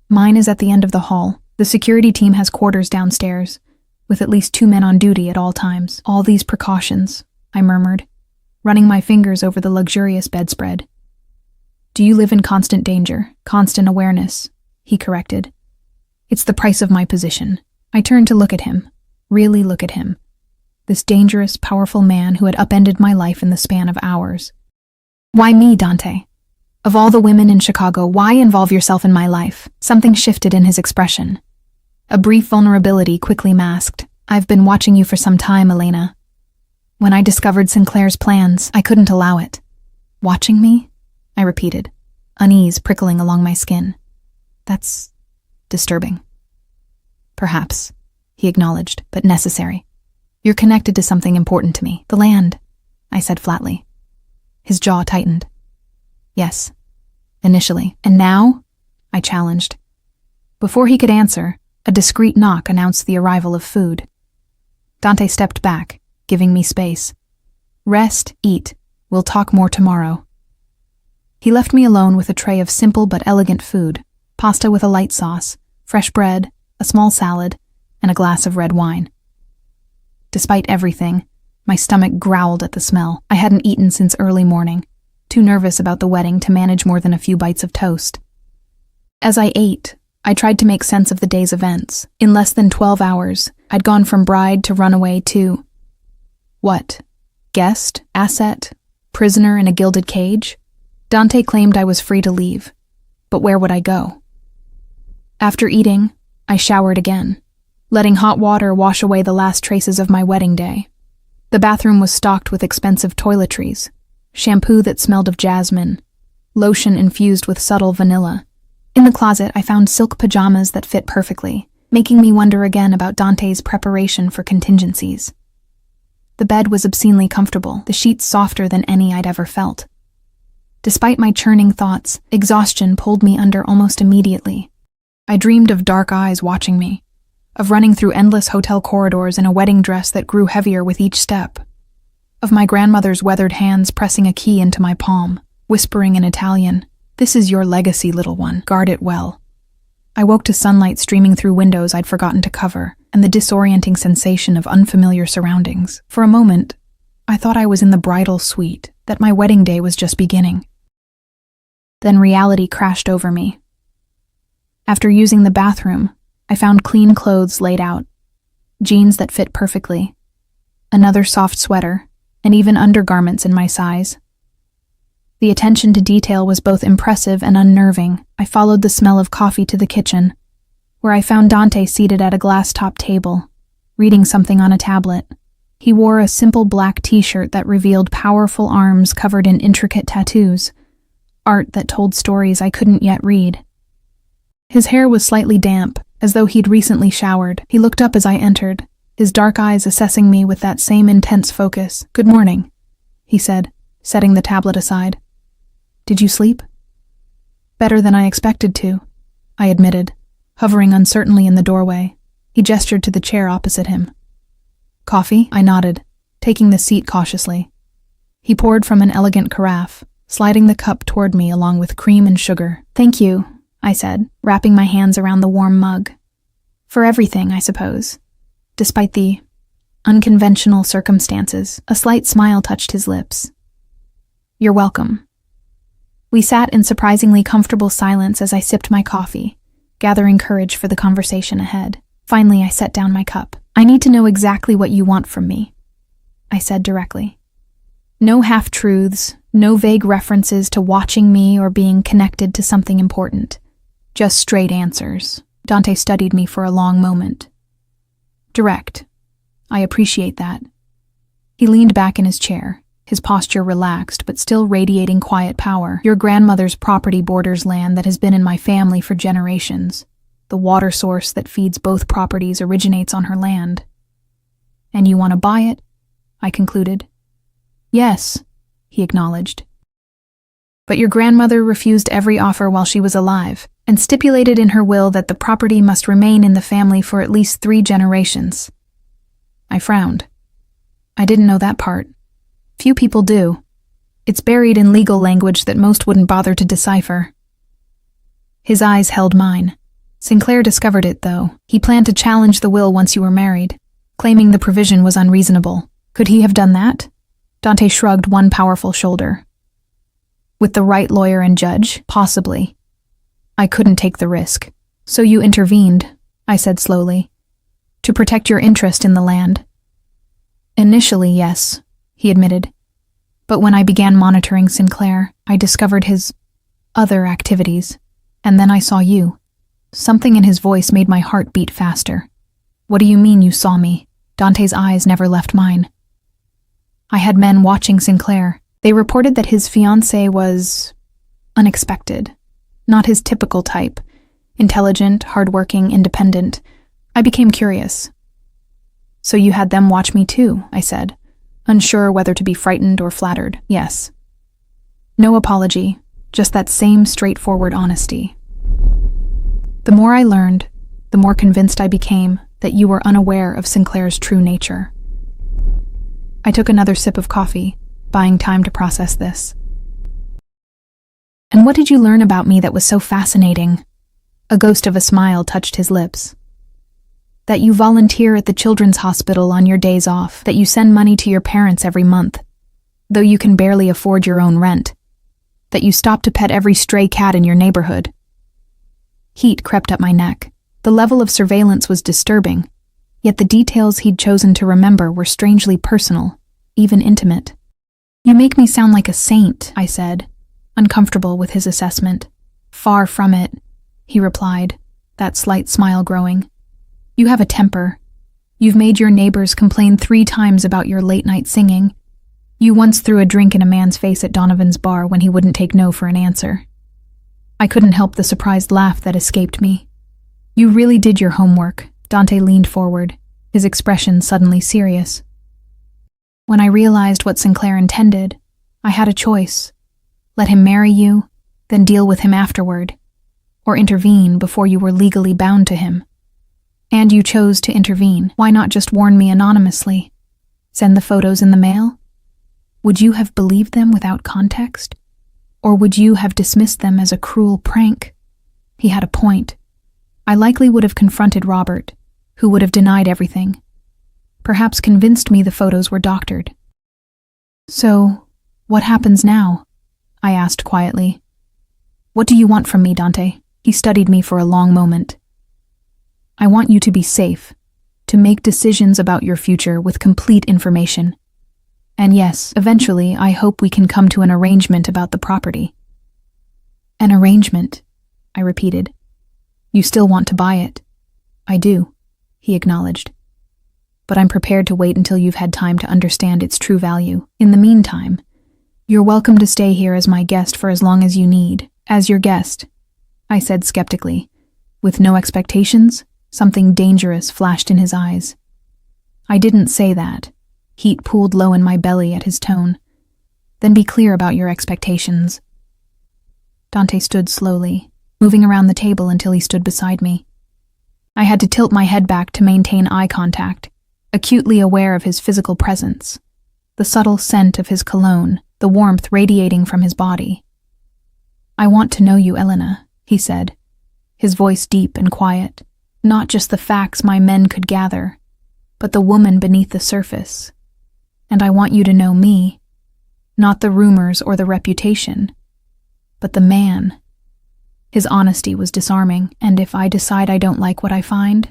Mine is at the end of the hall. The security team has quarters downstairs, with at least 2 men on duty at all times. All these precautions, I murmured, running my fingers over the luxurious bedspread. Do you live in constant danger, constant awareness? He corrected. It's the price of my position. I turned to look at him, really look at him. This dangerous, powerful man who had upended my life in the span of hours. Why me, Dante? Of all the women in Chicago, why involve yourself in my life? Something shifted in his expression. A brief vulnerability quickly masked. I've been watching you for some time, Elena. When I discovered Sinclair's plans, I couldn't allow it. Watching me? I repeated, unease prickling along my skin. That's disturbing. Perhaps, he acknowledged, but necessary. You're connected to something important to me. The land, I said flatly. His jaw tightened. Yes, initially. And now? I challenged. Before he could answer, a discreet knock announced the arrival of food. Dante stepped back, giving me space. Rest, eat. We'll talk more tomorrow. He left me alone with a tray of simple but elegant food, pasta with a light sauce, fresh bread, a small salad, and a glass of red wine. Despite everything, my stomach growled at the smell. I hadn't eaten since early morning, too nervous about the wedding to manage more than a few bites of toast. As I ate, I tried to make sense of the day's events. In less than 12 hours, I'd gone from bride to runaway to... what? Guest? Asset? Prisoner in a gilded cage? Dante claimed I was free to leave, but where would I go? After eating, I showered again, letting hot water wash away the last traces of my wedding day. The bathroom was stocked with expensive toiletries, shampoo that smelled of jasmine, lotion infused with subtle vanilla. In the closet, I found silk pajamas that fit perfectly, making me wonder again about Dante's preparation for contingencies. The bed was obscenely comfortable, the sheets softer than any I'd ever felt. Despite my churning thoughts, exhaustion pulled me under almost immediately. I dreamed of dark eyes watching me, of running through endless hotel corridors in a wedding dress that grew heavier with each step, of my grandmother's weathered hands pressing a key into my palm, whispering in Italian, "This is your legacy, little one. Guard it well." I woke to sunlight streaming through windows I'd forgotten to cover, and the disorienting sensation of unfamiliar surroundings. For a moment, I thought I was in the bridal suite, that my wedding day was just beginning. Then reality crashed over me. After using the bathroom, I found clean clothes laid out, jeans that fit perfectly, another soft sweater, and even undergarments in my size. The attention to detail was both impressive and unnerving. I followed the smell of coffee to the kitchen, where I found Dante seated at a glass-top table, reading something on a tablet. He wore a simple black t-shirt that revealed powerful arms covered in intricate tattoos, art that told stories I couldn't yet read. His hair was slightly damp, as though he'd recently showered. He looked up as I entered, his dark eyes assessing me with that same intense focus. "Good morning," he said, setting the tablet aside. "Did you sleep?" "Better than I expected to," I admitted, hovering uncertainly in the doorway. He gestured to the chair opposite him. "Coffee?" I nodded, taking the seat cautiously. He poured from an elegant carafe, sliding the cup toward me along with cream and sugar. "Thank you," I said, wrapping my hands around the warm mug. "For everything, I suppose. Despite the unconventional circumstances." A slight smile touched his lips. "You're welcome." We sat in surprisingly comfortable silence as I sipped my coffee, gathering courage for the conversation ahead. Finally, I set down my cup. "I need to know exactly what you want from me," I said directly. "No half-truths, no vague references to watching me or being connected to something important. Just straight answers." Dante studied me for a long moment. "Direct. I appreciate that." He leaned back in his chair, his posture relaxed but still radiating quiet power. "Your grandmother's property borders land that has been in my family for generations. The water source that feeds both properties originates on her land." "And you want to buy it?" I concluded. "Yes," he acknowledged. "But your grandmother refused every offer while she was alive, and stipulated in her will that the property must remain in the family for at least 3 generations. I frowned. I didn't know that part. Few people do. It's buried in legal language that most wouldn't bother to decipher. His eyes held mine. "Sinclair discovered it, though. He planned to challenge the will once you were married, claiming the provision was unreasonable. Could he have done that?" Dante shrugged one powerful shoulder. "With the right lawyer and judge, possibly. I couldn't take the risk. So you intervened," I said slowly, "to protect your interest in the land." "Initially, yes," he admitted. "But when I began monitoring Sinclair, I discovered his other activities, and then I saw you." Something in his voice made my heart beat faster. "What do you mean you saw me?" Dante's eyes never left mine. "I had men watching Sinclair. They reported that his fiancée was unexpected, not his typical type, intelligent, hardworking, independent. I became curious." "So you had them watch me too," I said, unsure whether to be frightened or flattered. "Yes." No apology, just that same straightforward honesty. "The more I learned, the more convinced I became that you were unaware of Sinclair's true nature." I took another sip of coffee, buying time to process this. "And what did you learn about me that was so fascinating?" A ghost of a smile touched his lips. "That you volunteer at the children's hospital on your days off, that you send money to your parents every month, though you can barely afford your own rent, that you stop to pet every stray cat in your neighborhood." Heat crept up my neck. The level of surveillance was disturbing, yet the details he'd chosen to remember were strangely personal, even intimate. "You make me sound like a saint," I said, uncomfortable with his assessment. "Far from it," he replied, that slight smile growing. "You have a temper. You've made your neighbors complain 3 times about your late-night singing. You once threw a drink in a man's face at Donovan's bar when he wouldn't take no for an answer." I couldn't help the surprised laugh that escaped me. "You really did your homework." Dante leaned forward, his expression suddenly serious. "When I realized what Sinclair intended, I had a choice. Let him marry you, then deal with him afterward, or intervene before you were legally bound to him. And you chose to intervene. Why not just warn me anonymously? Send the photos in the mail? Would you have believed them without context? Or would you have dismissed them as a cruel prank?" He had a point. I likely would have confronted Robert, who would have denied everything, perhaps convinced me the photos were doctored. "So, what happens now?" I asked quietly. "What do you want from me, Dante?" He studied me for a long moment. "I want you to be safe, to make decisions about your future with complete information. And yes, eventually, I hope we can come to an arrangement about the property." "An arrangement," I repeated. "You still want to buy it?" "I do," he acknowledged. "But I'm prepared to wait until you've had time to understand its true value. In the meantime, you're welcome to stay here as my guest for as long as you need." "As your guest," I said skeptically. With no expectations, something dangerous flashed in his eyes. "I didn't say that." Heat pooled low in my belly at his tone. "Then be clear about your expectations." Dante stood slowly, moving around the table until he stood beside me. I had to tilt my head back to maintain eye contact, acutely aware of his physical presence, the subtle scent of his cologne, the warmth radiating from his body. "I want to know you, Elena," he said, his voice deep and quiet. "Not just the facts my men could gather, but the woman beneath the surface. And I want you to know me, not the rumors or the reputation, but the man." His honesty was disarming, and if I decide I don't like what I find,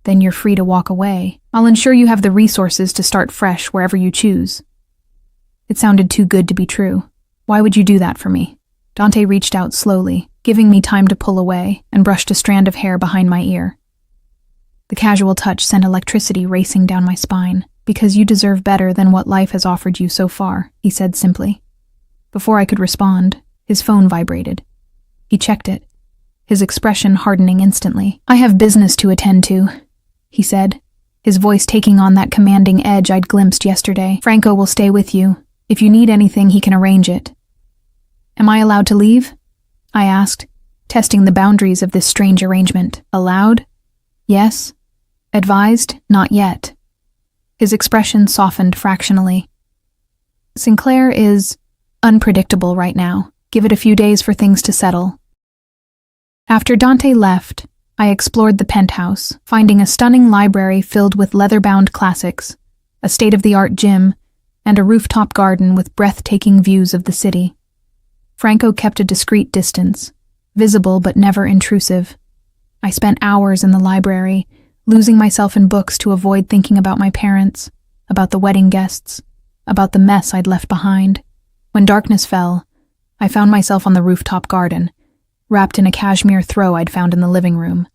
then you're free to walk away. I'll ensure you have the resources to start fresh wherever you choose. It sounded too good to be true. "Why would you do that for me?" Dante reached out slowly, giving me time to pull away, and brushed a strand of hair behind my ear. The casual touch sent electricity racing down my spine. "Because you deserve better than what life has offered you so far," he said simply. Before I could respond, his phone vibrated. He checked it, his expression hardening instantly. "I have business to attend to," he said, his voice taking on that commanding edge I'd glimpsed yesterday. "Franco will stay with you. If you need anything, he can arrange it." "Am I allowed to leave?" I asked, testing the boundaries of this strange arrangement. "Allowed? Yes. Advised? Not yet." His expression softened fractionally. "Sinclair is unpredictable right now. Give it a few days for things to settle." After Dante left, I explored the penthouse, finding a stunning library filled with leather-bound classics, a state-of-the-art gym, and a rooftop garden with breathtaking views of the city. Franco kept a discreet distance, visible but never intrusive. I spent hours in the library, losing myself in books to avoid thinking about my parents, about the wedding guests, about the mess I'd left behind. When darkness fell, I found myself on the rooftop garden, wrapped in a cashmere throw I'd found in the living room,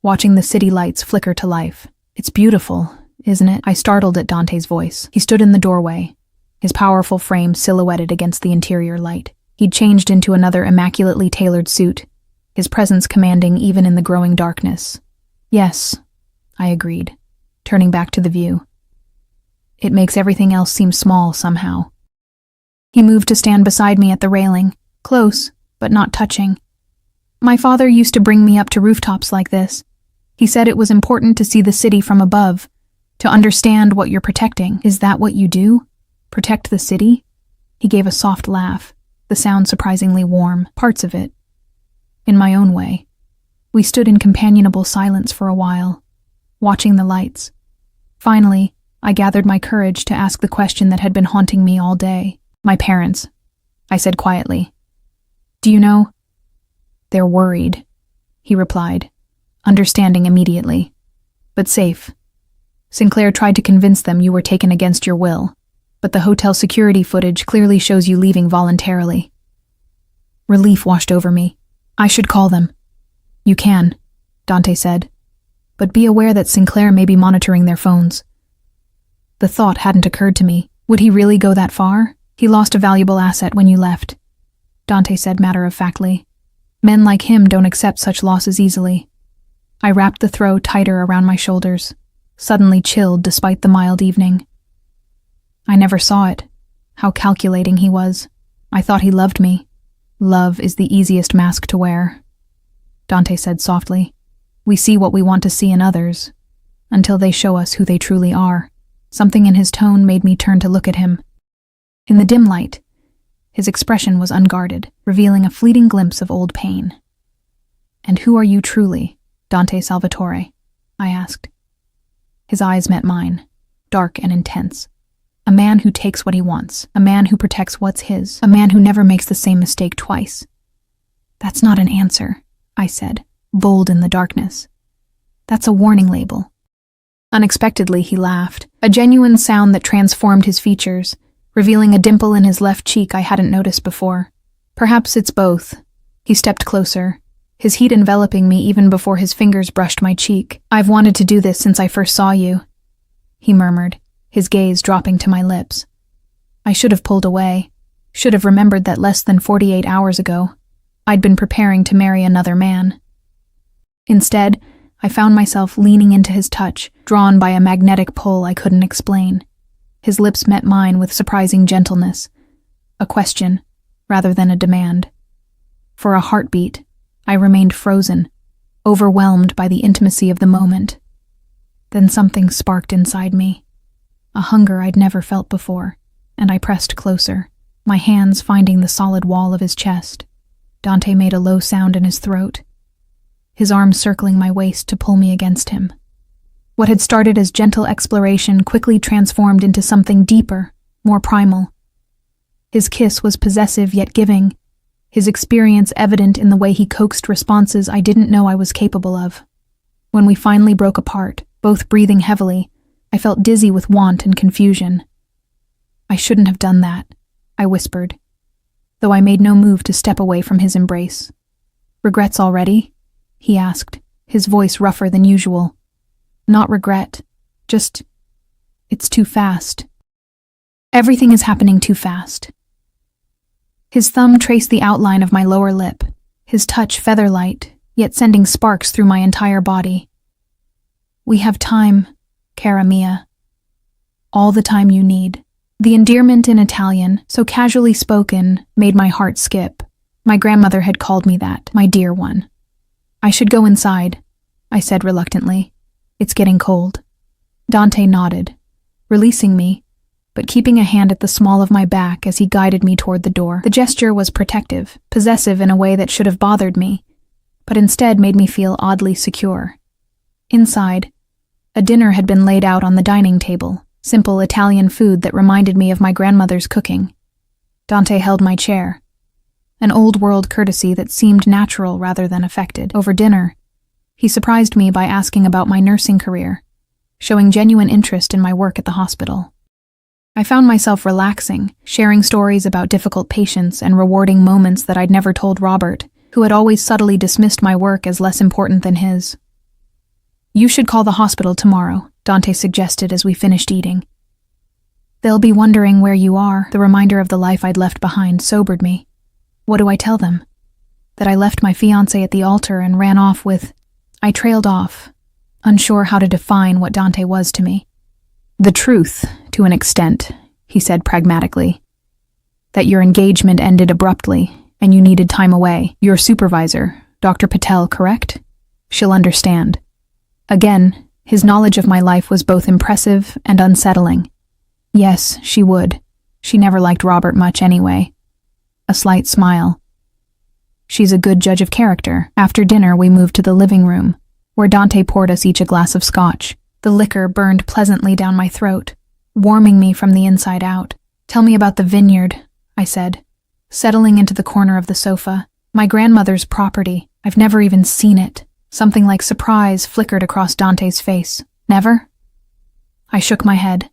watching the city lights flicker to life. "It's beautiful, isn't it?" I startled at Dante's voice. He stood in the doorway, his powerful frame silhouetted against the interior light. He'd changed into another immaculately tailored suit, his presence commanding even in the growing darkness. "Yes," I agreed, turning back to the view. "It makes everything else seem small somehow." He moved to stand beside me at the railing, close, but not touching. "My father used to bring me up to rooftops like this. He said it was important to see the city from above, to understand what you're protecting." "Is that what you do? Protect the city?" He gave a soft laugh, the sound surprisingly warm. "Parts of it. In my own way." We stood in companionable silence for a while, watching the lights. Finally, I gathered my courage to ask the question that had been haunting me all day. "My parents," I said quietly. "Do you know?" "They're worried," he replied, understanding immediately. "But safe. Sinclair tried to convince them you were taken against your will, but the hotel security footage clearly shows you leaving voluntarily." Relief washed over me. "I should call them." "You can," Dante said, "but be aware that Sinclair may be monitoring their phones." The thought hadn't occurred to me. Would he really go that far? "He lost a valuable asset when you left," Dante said matter-of-factly. "Men like him don't accept such losses easily." I wrapped the throw tighter around my shoulders, suddenly chilled despite the mild evening. I never saw it, how calculating he was. I thought he loved me. "Love is the easiest mask to wear," Dante said softly. "We see what we want to see in others, until they show us who they truly are." Something in his tone made me turn to look at him. In the dim light, his expression was unguarded, revealing a fleeting glimpse of old pain. "And who are you truly, Dante Salvatore?" I asked. His eyes met mine, dark and intense. A man who takes what he wants, a man who protects what's his, a man who never makes the same mistake twice. "That's not an answer," I said, bold in the darkness. "That's a warning label." Unexpectedly, he laughed, a genuine sound that transformed his features, revealing a dimple in his left cheek I hadn't noticed before. Perhaps it's both. He stepped closer, his heat enveloping me even before his fingers brushed my cheek. I've wanted to do this since I first saw you, he murmured, his gaze dropping to my lips. I should have pulled away, should have remembered that less than 48 hours ago, I'd been preparing to marry another man. Instead, I found myself leaning into his touch, drawn by a magnetic pull I couldn't explain. His lips met mine with surprising gentleness, a question rather than a demand. For a heartbeat, I remained frozen, overwhelmed by the intimacy of the moment. Then something sparked inside me, a hunger I'd never felt before, and I pressed closer, my hands finding the solid wall of his chest. Dante made a low sound in his throat, his arms circling my waist to pull me against him. What had started as gentle exploration quickly transformed into something deeper, more primal. His kiss was possessive yet giving, his experience evident in the way he coaxed responses I didn't know I was capable of. When we finally broke apart, both breathing heavily, I felt dizzy with want and confusion. I shouldn't have done that, I whispered, though I made no move to step away from his embrace. Regrets already? He asked, his voice rougher than usual. Not regret, just, it's too fast. Everything is happening too fast. His thumb traced the outline of my lower lip, his touch feather-light, yet sending sparks through my entire body. We have time, cara mia. All the time you need. The endearment in Italian, so casually spoken, made my heart skip. My grandmother had called me that, my dear one. I should go inside, I said reluctantly. It's getting cold. Dante nodded, releasing me, but keeping a hand at the small of my back as he guided me toward the door. The gesture was protective, possessive in a way that should have bothered me, but instead made me feel oddly secure. Inside, a dinner had been laid out on the dining table, simple Italian food that reminded me of my grandmother's cooking. Dante held my chair, an old-world courtesy that seemed natural rather than affected. Over dinner, he surprised me by asking about my nursing career, showing genuine interest in my work at the hospital. I found myself relaxing, sharing stories about difficult patients and rewarding moments that I'd never told Robert, who had always subtly dismissed my work as less important than his. You should call the hospital tomorrow, Dante suggested as we finished eating. They'll be wondering where you are. The reminder of the life I'd left behind sobered me. What do I tell them? That I left my fiancé at the altar and ran off with... I trailed off, unsure how to define what Dante was to me. The truth, to an extent, he said pragmatically. That your engagement ended abruptly, and you needed time away. Your supervisor, Dr. Patel, correct? She'll understand. Again, his knowledge of my life was both impressive and unsettling. Yes, she would. She never liked Robert much anyway. A slight smile. She's a good judge of character. After dinner, we moved to the living room, where Dante poured us each a glass of scotch. The liquor burned pleasantly down my throat, warming me from the inside out. Tell me about the vineyard, I said, settling into the corner of the sofa. My grandmother's property. I've never even seen it. Something like surprise flickered across Dante's face. Never? I shook my head.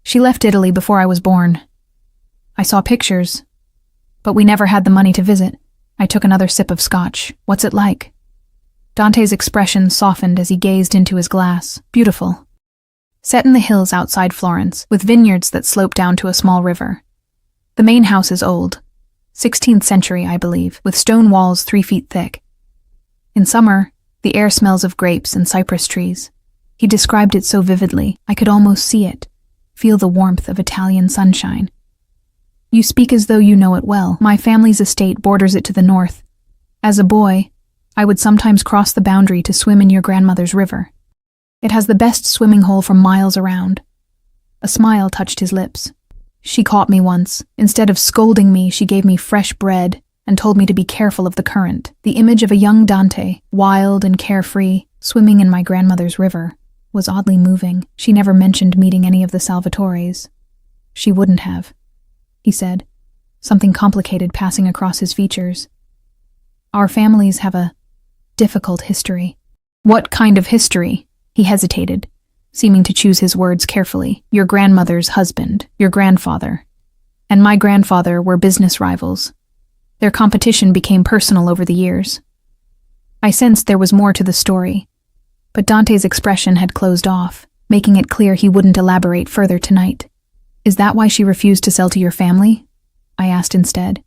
She left Italy before I was born. I saw pictures, but we never had the money to visit. I took another sip of scotch. What's it like? Dante's expression softened as he gazed into his glass. Beautiful. Set in the hills outside Florence, with vineyards that slope down to a small river. The main house is old, 16th century, I believe, with stone walls 3 feet thick. In summer, the air smells of grapes and cypress trees. He described it so vividly, I could almost see it, feel the warmth of Italian sunshine. You speak as though you know it well. My family's estate borders it to the north. As a boy, I would sometimes cross the boundary to swim in your grandmother's river. It has the best swimming hole for miles around. A smile touched his lips. She caught me once. Instead of scolding me, she gave me fresh bread and told me to be careful of the current. The image of a young Dante, wild and carefree, swimming in my grandmother's river, was oddly moving. She never mentioned meeting any of the Salvatores. She wouldn't have, he said, something complicated passing across his features. Our families have a difficult history. What kind of history? He hesitated, seeming to choose his words carefully. Your grandmother's husband, your grandfather, and my grandfather were business rivals. Their competition became personal over the years. I sensed there was more to the story, but Dante's expression had closed off, making it clear he wouldn't elaborate further tonight. Is that why she refused to sell to your family? I asked instead.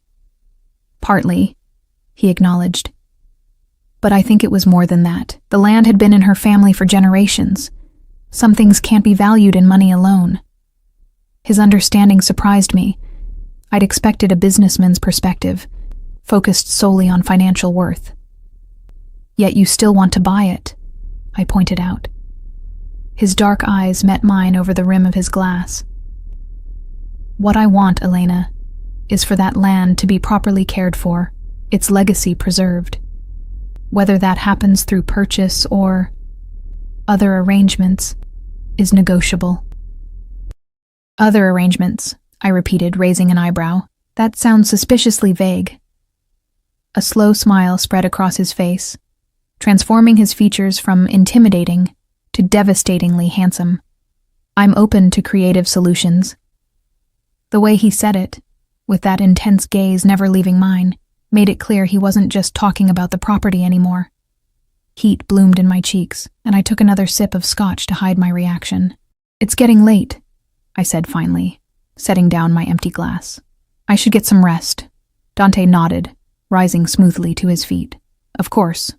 Partly, he acknowledged. But I think it was more than that. The land had been in her family for generations. Some things can't be valued in money alone. His understanding surprised me. I'd expected a businessman's perspective, focused solely on financial worth. Yet you still want to buy it, I pointed out. His dark eyes met mine over the rim of his glass. What I want, Elena, is for that land to be properly cared for, its legacy preserved. Whether that happens through purchase or other arrangements is negotiable. Other arrangements, I repeated, raising an eyebrow. That sounds suspiciously vague. A slow smile spread across his face, transforming his features from intimidating to devastatingly handsome. I'm open to creative solutions. The way he said it, with that intense gaze never leaving mine, made it clear he wasn't just talking about the property anymore. Heat bloomed in my cheeks, and I took another sip of scotch to hide my reaction. It's getting late, I said finally, setting down my empty glass. I should get some rest. Dante nodded, rising smoothly to his feet. Of course.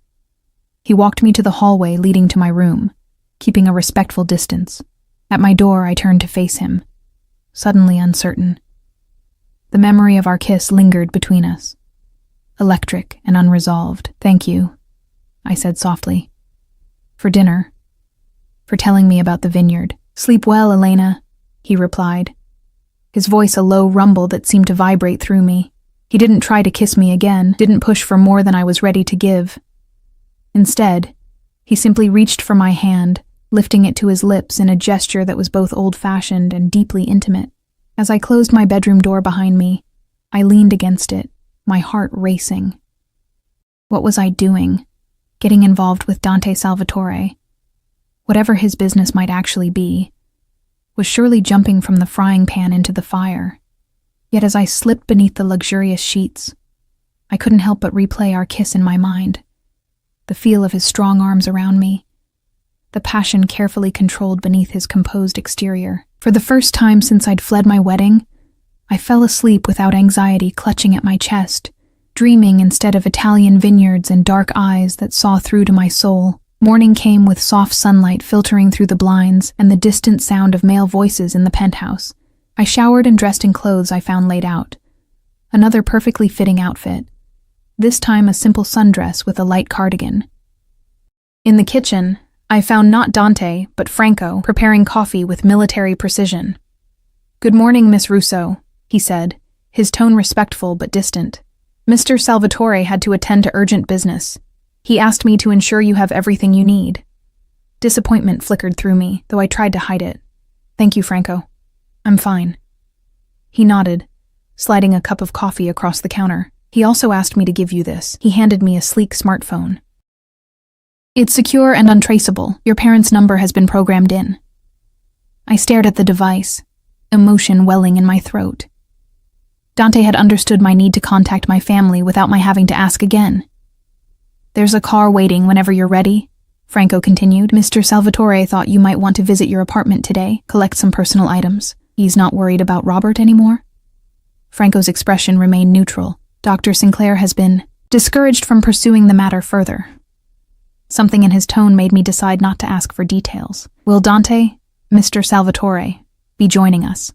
He walked me to the hallway leading to my room, keeping a respectful distance. At my door, I turned to face him, suddenly uncertain. The memory of our kiss lingered between us, electric and unresolved. Thank you, I said softly. For dinner. For telling me about the vineyard. Sleep well, Elena, he replied, his voice a low rumble that seemed to vibrate through me. He didn't try to kiss me again, didn't push for more than I was ready to give. Instead, he simply reached for my hand, lifting it to his lips in a gesture that was both old-fashioned and deeply intimate. As I closed my bedroom door behind me, I leaned against it, my heart racing. What was I doing? Getting involved with Dante Salvatore, whatever his business might actually be, was surely jumping from the frying pan into the fire. Yet as I slipped beneath the luxurious sheets, I couldn't help but replay our kiss in my mind. The feel of his strong arms around me, the passion carefully controlled beneath his composed exterior. For the first time since I'd fled my wedding, I fell asleep without anxiety clutching at my chest, dreaming instead of Italian vineyards and dark eyes that saw through to my soul. Morning came with soft sunlight filtering through the blinds and the distant sound of male voices in the penthouse. I showered and dressed in clothes I found laid out. Another perfectly fitting outfit. This time a simple sundress with a light cardigan. In the kitchen, I found not Dante, but Franco, preparing coffee with military precision. "Good morning, Miss Russo," he said, his tone respectful but distant. "Mr. Salvatore had to attend to urgent business. He asked me to ensure you have everything you need." Disappointment flickered through me, though I tried to hide it. "Thank you, Franco. I'm fine." He nodded, sliding a cup of coffee across the counter. "He also asked me to give you this." He handed me a sleek smartphone. "It's secure and untraceable. Your parents' number has been programmed in." I stared at the device, emotion welling in my throat. Dante had understood my need to contact my family without my having to ask again. "There's a car waiting whenever you're ready," Franco continued. "Mr. Salvatore thought you might want to visit your apartment today, collect some personal items. He's not worried about Robert anymore?" Franco's expression remained neutral. "Dr. Sinclair has been discouraged from pursuing the matter further." Something in his tone made me decide not to ask for details. "Will Dante, Mr. Salvatore, be joining us?"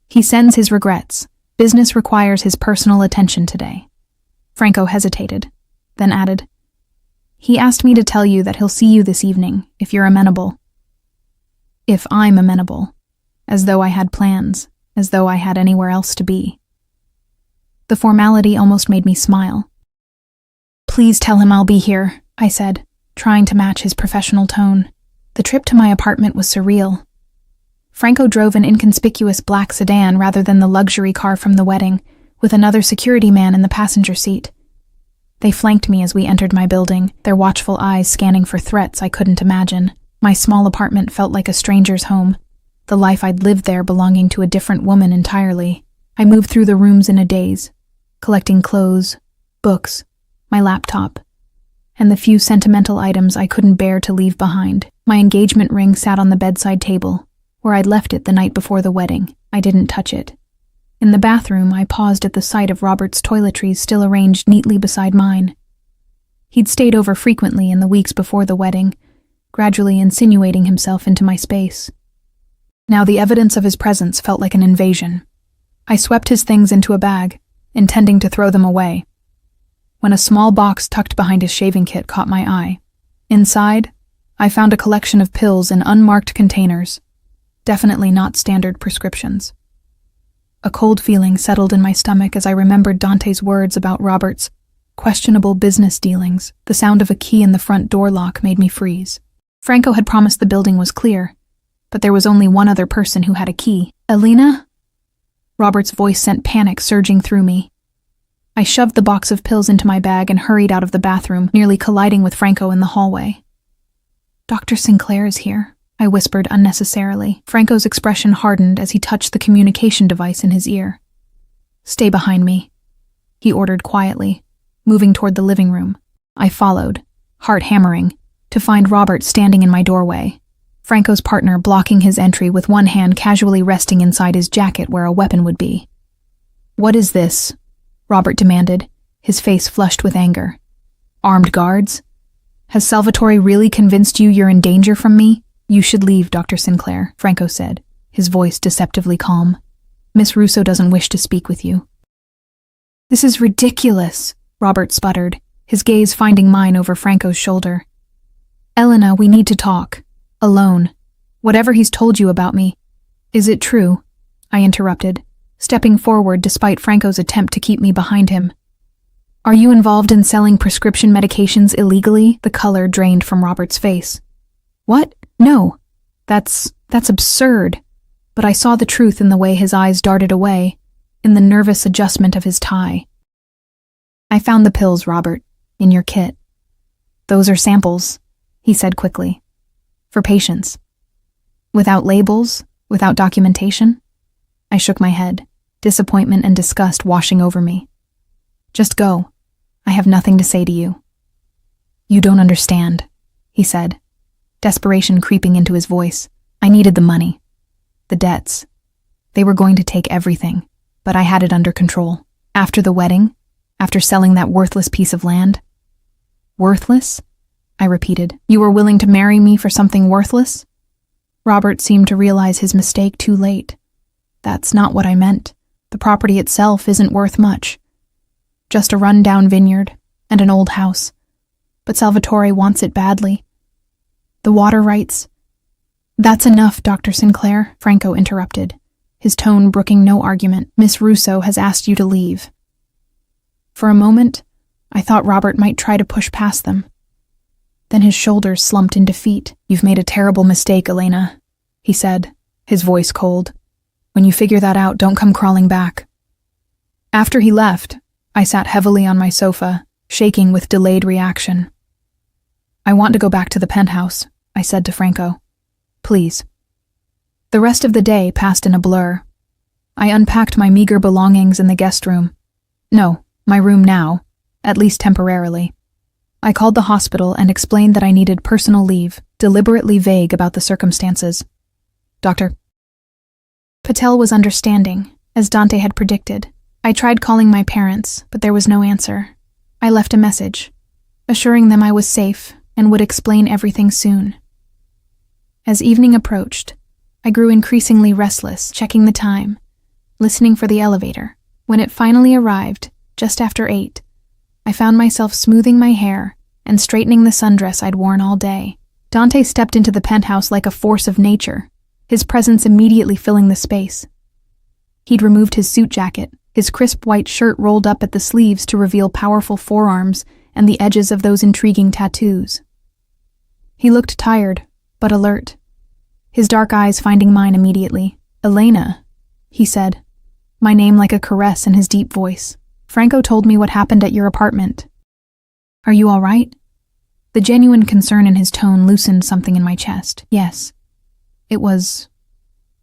"He sends his regrets. Business requires his personal attention today." Franco hesitated, then added, "He asked me to tell you that he'll see you this evening, if you're amenable." If I'm amenable. As though I had plans, as though I had anywhere else to be. The formality almost made me smile. "Please tell him I'll be here," I said, trying to match his professional tone. The trip to my apartment was surreal. Franco drove an inconspicuous black sedan rather than the luxury car from the wedding, with another security man in the passenger seat. They flanked me as we entered my building, their watchful eyes scanning for threats I couldn't imagine. My small apartment felt like a stranger's home, the life I'd lived there belonging to a different woman entirely. I moved through the rooms in a daze, collecting clothes, books, my laptop, and the few sentimental items I couldn't bear to leave behind. My engagement ring sat on the bedside table, where I'd left it the night before the wedding. I didn't touch it. In the bathroom, I paused at the sight of Robert's toiletries still arranged neatly beside mine. He'd stayed over frequently in the weeks before the wedding, gradually insinuating himself into my space. Now the evidence of his presence felt like an invasion. I swept his things into a bag, intending to throw them away, when a small box tucked behind his shaving kit caught my eye. Inside, I found a collection of pills in unmarked containers, definitely not standard prescriptions. A cold feeling settled in my stomach as I remembered Dante's words about Robert's questionable business dealings. The sound of a key in the front door lock made me freeze. Franco had promised the building was clear, but there was only one other person who had a key. Elena? Robert's voice sent panic surging through me. I shoved the box of pills into my bag and hurried out of the bathroom, nearly colliding with Franco in the hallway. Dr. Sinclair is here, I whispered unnecessarily. Franco's expression hardened as he touched the communication device in his ear. Stay behind me, he ordered quietly, moving toward the living room. I followed, heart hammering, to find Robert standing in my doorway, Franco's partner blocking his entry with one hand casually resting inside his jacket where a weapon would be. What is this? Robert demanded, his face flushed with anger. Armed guards? Has Salvatore really convinced you you're in danger from me? You should leave, Dr. Sinclair, Franco said, his voice deceptively calm. Miss Russo doesn't wish to speak with you. This is ridiculous, Robert sputtered, his gaze finding mine over Franco's shoulder. Elena, we need to talk. Alone. Whatever he's told you about me. Is it true? I interrupted, stepping forward despite Franco's attempt to keep me behind him. Are you involved in selling prescription medications illegally? The color drained from Robert's face. What? No. That's absurd. But I saw the truth in the way his eyes darted away, in the nervous adjustment of his tie. I found the pills, Robert, in your kit. Those are samples, he said quickly. For patients. Without labels, without documentation? I shook my head, disappointment and disgust washing over me. Just go. I have nothing to say to you. You don't understand, he said, desperation creeping into his voice. I needed the money. The debts. They were going to take everything, but I had it under control. After the wedding, after selling that worthless piece of land. Worthless? I repeated. You were willing to marry me for something worthless? Robert seemed to realize his mistake too late. That's not what I meant. The property itself isn't worth much. Just a run-down vineyard and an old house. But Salvatore wants it badly. The water rights. That's enough, Dr. Sinclair, Franco interrupted, his tone brooking no argument. Miss Russo has asked you to leave. For a moment, I thought Robert might try to push past them. Then his shoulders slumped in defeat. You've made a terrible mistake, Elena, he said, his voice cold. When you figure that out, don't come crawling back. After he left, I sat heavily on my sofa, shaking with delayed reaction. I want to go back to the penthouse, I said to Franco. Please. The rest of the day passed in a blur. I unpacked my meager belongings in the guest room. No, my room now, at least temporarily. I called the hospital and explained that I needed personal leave, deliberately vague about the circumstances. Dr. Patel was understanding, as Dante had predicted. I tried calling my parents, but there was no answer. I left a message, assuring them I was safe and would explain everything soon. As evening approached, I grew increasingly restless, checking the time, listening for the elevator. When it finally arrived, just after 8, I found myself smoothing my hair and straightening the sundress I'd worn all day. Dante stepped into the penthouse like a force of nature, his presence immediately filling the space. He'd removed his suit jacket, his crisp white shirt rolled up at the sleeves to reveal powerful forearms and the edges of those intriguing tattoos. He looked tired, but alert, his dark eyes finding mine immediately. Elena, he said, my name like a caress in his deep voice. Franco told me what happened at your apartment. Are you all right? The genuine concern in his tone loosened something in my chest. Yes. It was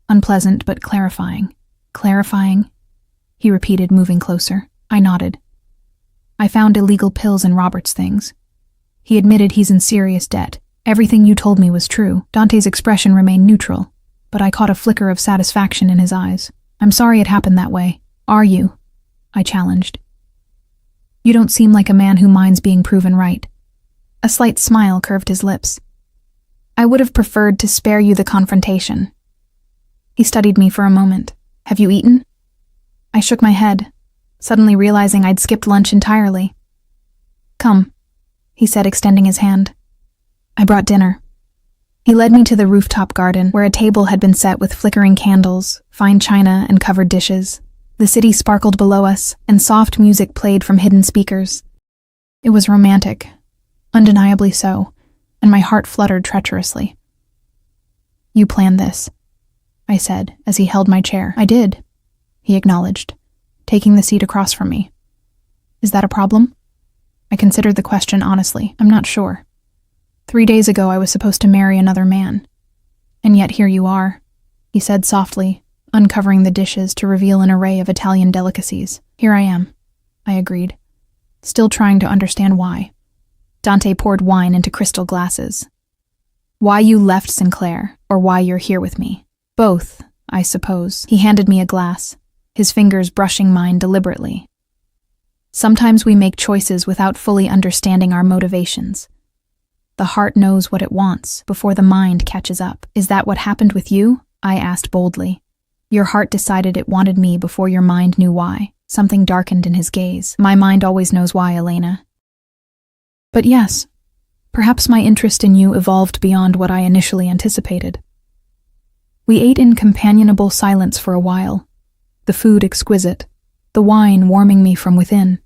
unpleasant but clarifying. Clarifying? He repeated, moving closer. I nodded. I found illegal pills in Robert's things. He admitted he's in serious debt. Everything you told me was true. Dante's expression remained neutral, but I caught a flicker of satisfaction in his eyes. I'm sorry it happened that way. Are you? I challenged. You don't seem like a man who minds being proven right. A slight smile curved his lips. I would have preferred to spare you the confrontation. He studied me for a moment. Have you eaten? I shook my head, suddenly realizing I'd skipped lunch entirely. Come, he said, extending his hand. I brought dinner. He led me to the rooftop garden, where a table had been set with flickering candles, fine china, and covered dishes. The city sparkled below us, and soft music played from hidden speakers. It was romantic, undeniably so, and my heart fluttered treacherously. You planned this, I said, as he held my chair. I did, he acknowledged, taking the seat across from me. Is that a problem? I considered the question honestly. I'm not sure. 3 days ago I was supposed to marry another man. And yet here you are, he said softly, uncovering the dishes to reveal an array of Italian delicacies. Here I am, I agreed, still trying to understand why. Dante poured wine into crystal glasses. Why you left Sinclair, or why you're here with me. Both, I suppose. He handed me a glass, his fingers brushing mine deliberately. Sometimes we make choices without fully understanding our motivations. The heart knows what it wants before the mind catches up. Is that what happened with you? I asked boldly. Your heart decided it wanted me before your mind knew why. Something darkened in his gaze. My mind always knows why, Elena. But yes, perhaps my interest in you evolved beyond what I initially anticipated. We ate in companionable silence for a while, the food exquisite, the wine warming me from within.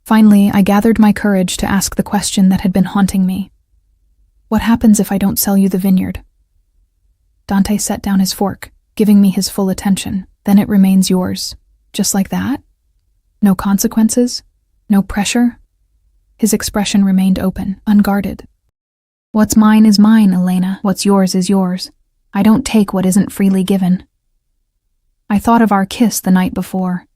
Finally, I gathered my courage to ask the question that had been haunting me. What happens if I don't sell you the vineyard? Dante set down his fork, giving me his full attention. Then it remains yours. Just like that? No consequences? No pressure? His expression remained open, unguarded. What's mine is mine, Elena. What's yours is yours. I don't take what isn't freely given. I thought of our kiss the night before,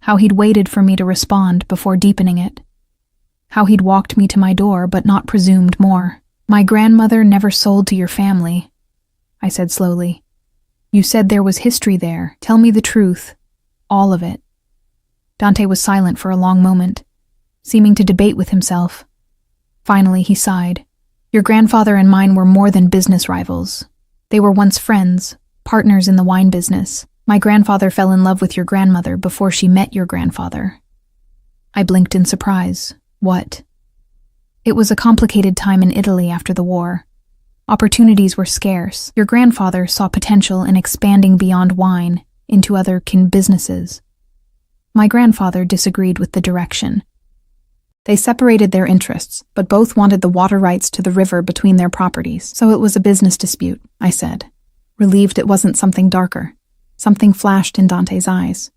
how he'd waited for me to respond before deepening it, how he'd walked me to my door but not presumed more. My grandmother never sold to your family, I said slowly. You said there was history there. Tell me the truth. All of it. Dante was silent for a long moment, seeming to debate with himself. Finally, he sighed. Your grandfather and mine were more than business rivals. They were once friends, partners in the wine business. My grandfather fell in love with your grandmother before she met your grandfather. I blinked in surprise. What? It was a complicated time in Italy after the war. Opportunities were scarce. Your grandfather saw potential in expanding beyond wine into other businesses. My grandfather disagreed with the direction. They separated their interests, but both wanted the water rights to the river between their properties, so it was a business dispute, I said, relieved it wasn't something darker. Something flashed in Dante's eyes.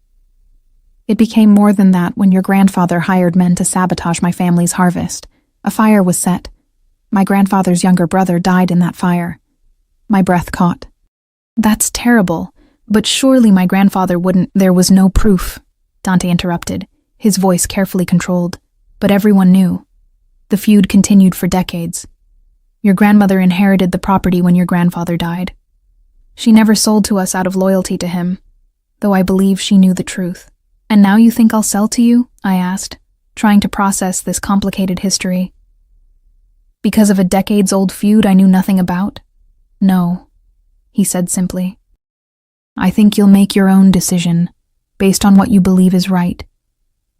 It became more than that when your grandfather hired men to sabotage my family's harvest. A fire was set. My grandfather's younger brother died in that fire. My breath caught. That's terrible, but surely my grandfather wouldn't— There was no proof, Dante interrupted, his voice carefully controlled. But everyone knew. The feud continued for decades. Your grandmother inherited the property when your grandfather died. She never sold to us out of loyalty to him, though I believe she knew the truth. And now you think I'll sell to you? I asked, trying to process this complicated history. Because of a decades-old feud I knew nothing about? No, he said simply. I think you'll make your own decision, based on what you believe is right.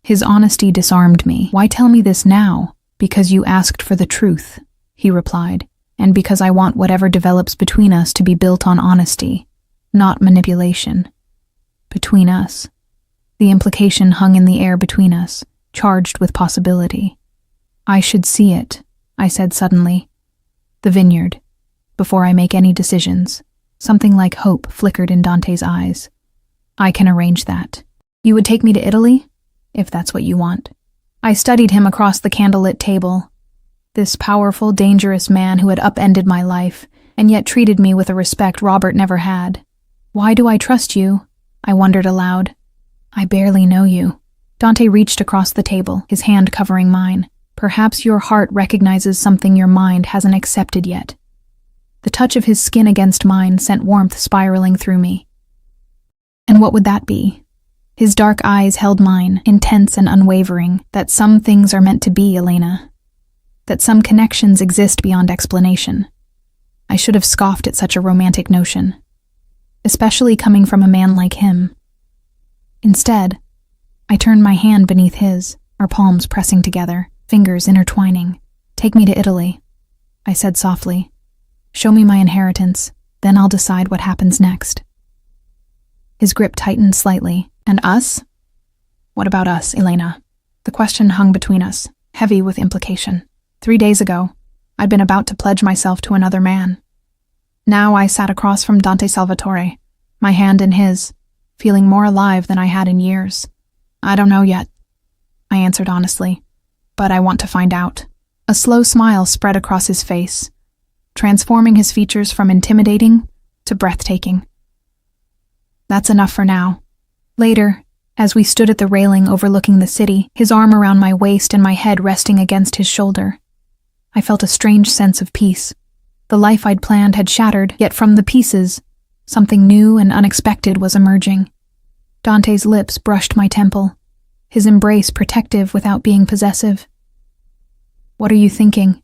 His honesty disarmed me. Why tell me this now? Because you asked for the truth, he replied, and because I want whatever develops between us to be built on honesty, not manipulation. Between us. The implication hung in the air between us, charged with possibility. I should see it, I said suddenly. The vineyard. Before I make any decisions. Something like hope flickered in Dante's eyes. I can arrange that. You would take me to Italy? If that's what you want. I studied him across the candlelit table. This powerful, dangerous man who had upended my life, and yet treated me with a respect Robert never had. "Why do I trust you?" I wondered aloud. "I barely know you." Dante reached across the table, his hand covering mine. "Perhaps your heart recognizes something your mind hasn't accepted yet." The touch of his skin against mine sent warmth spiraling through me. And what would that be? His dark eyes held mine, intense and unwavering. "That some things are meant to be, Elena. That some connections exist beyond explanation." I should have scoffed at such a romantic notion, especially coming from a man like him. Instead, I turned my hand beneath his, our palms pressing together, fingers intertwining. "Take me to Italy," I said softly. "Show me my inheritance, then I'll decide what happens next." His grip tightened slightly. "And us? What about us, Elena?" The question hung between us, heavy with implication. 3 days ago, I'd been about to pledge myself to another man. Now I sat across from Dante Salvatore, my hand in his, feeling more alive than I had in years. "I don't know yet," I answered honestly, "but I want to find out." A slow smile spread across his face, transforming his features from intimidating to breathtaking. "That's enough for now." Later, as we stood at the railing overlooking the city, his arm around my waist and my head resting against his shoulder, I felt a strange sense of peace. The life I'd planned had shattered, yet from the pieces, something new and unexpected was emerging. Dante's lips brushed my temple, his embrace protective without being possessive. "What are you thinking?"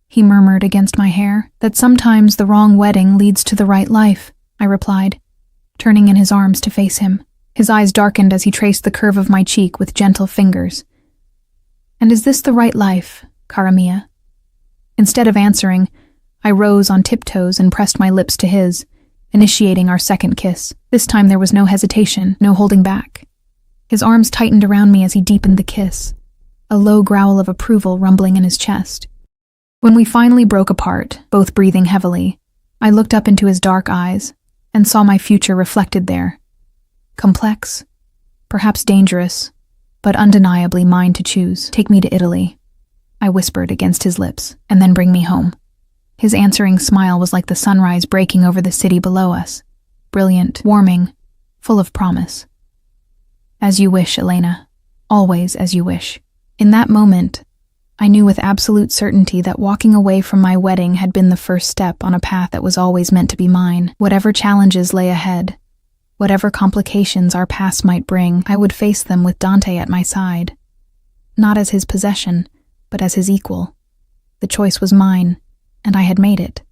he murmured against my hair. "That sometimes the wrong wedding leads to the right life," I replied, turning in his arms to face him. His eyes darkened as he traced the curve of my cheek with gentle fingers. "And is this the right life, cara mia?" Instead of answering, I rose on tiptoes and pressed my lips to his, initiating our second kiss. This time there was no hesitation, no holding back. His arms tightened around me as he deepened the kiss, a low growl of approval rumbling in his chest. When we finally broke apart, both breathing heavily, I looked up into his dark eyes and saw my future reflected there. Complex, perhaps dangerous, but undeniably mine to choose. "Take me to Italy," I whispered against his lips, "and then bring me home." His answering smile was like the sunrise breaking over the city below us, brilliant, warming, full of promise. "As you wish, Elena. Always as you wish." In that moment, I knew with absolute certainty that walking away from my wedding had been the first step on a path that was always meant to be mine. Whatever challenges lay ahead, whatever complications our past might bring, I would face them with Dante at my side. Not as his possession, but as his equal. The choice was mine, and I had made it.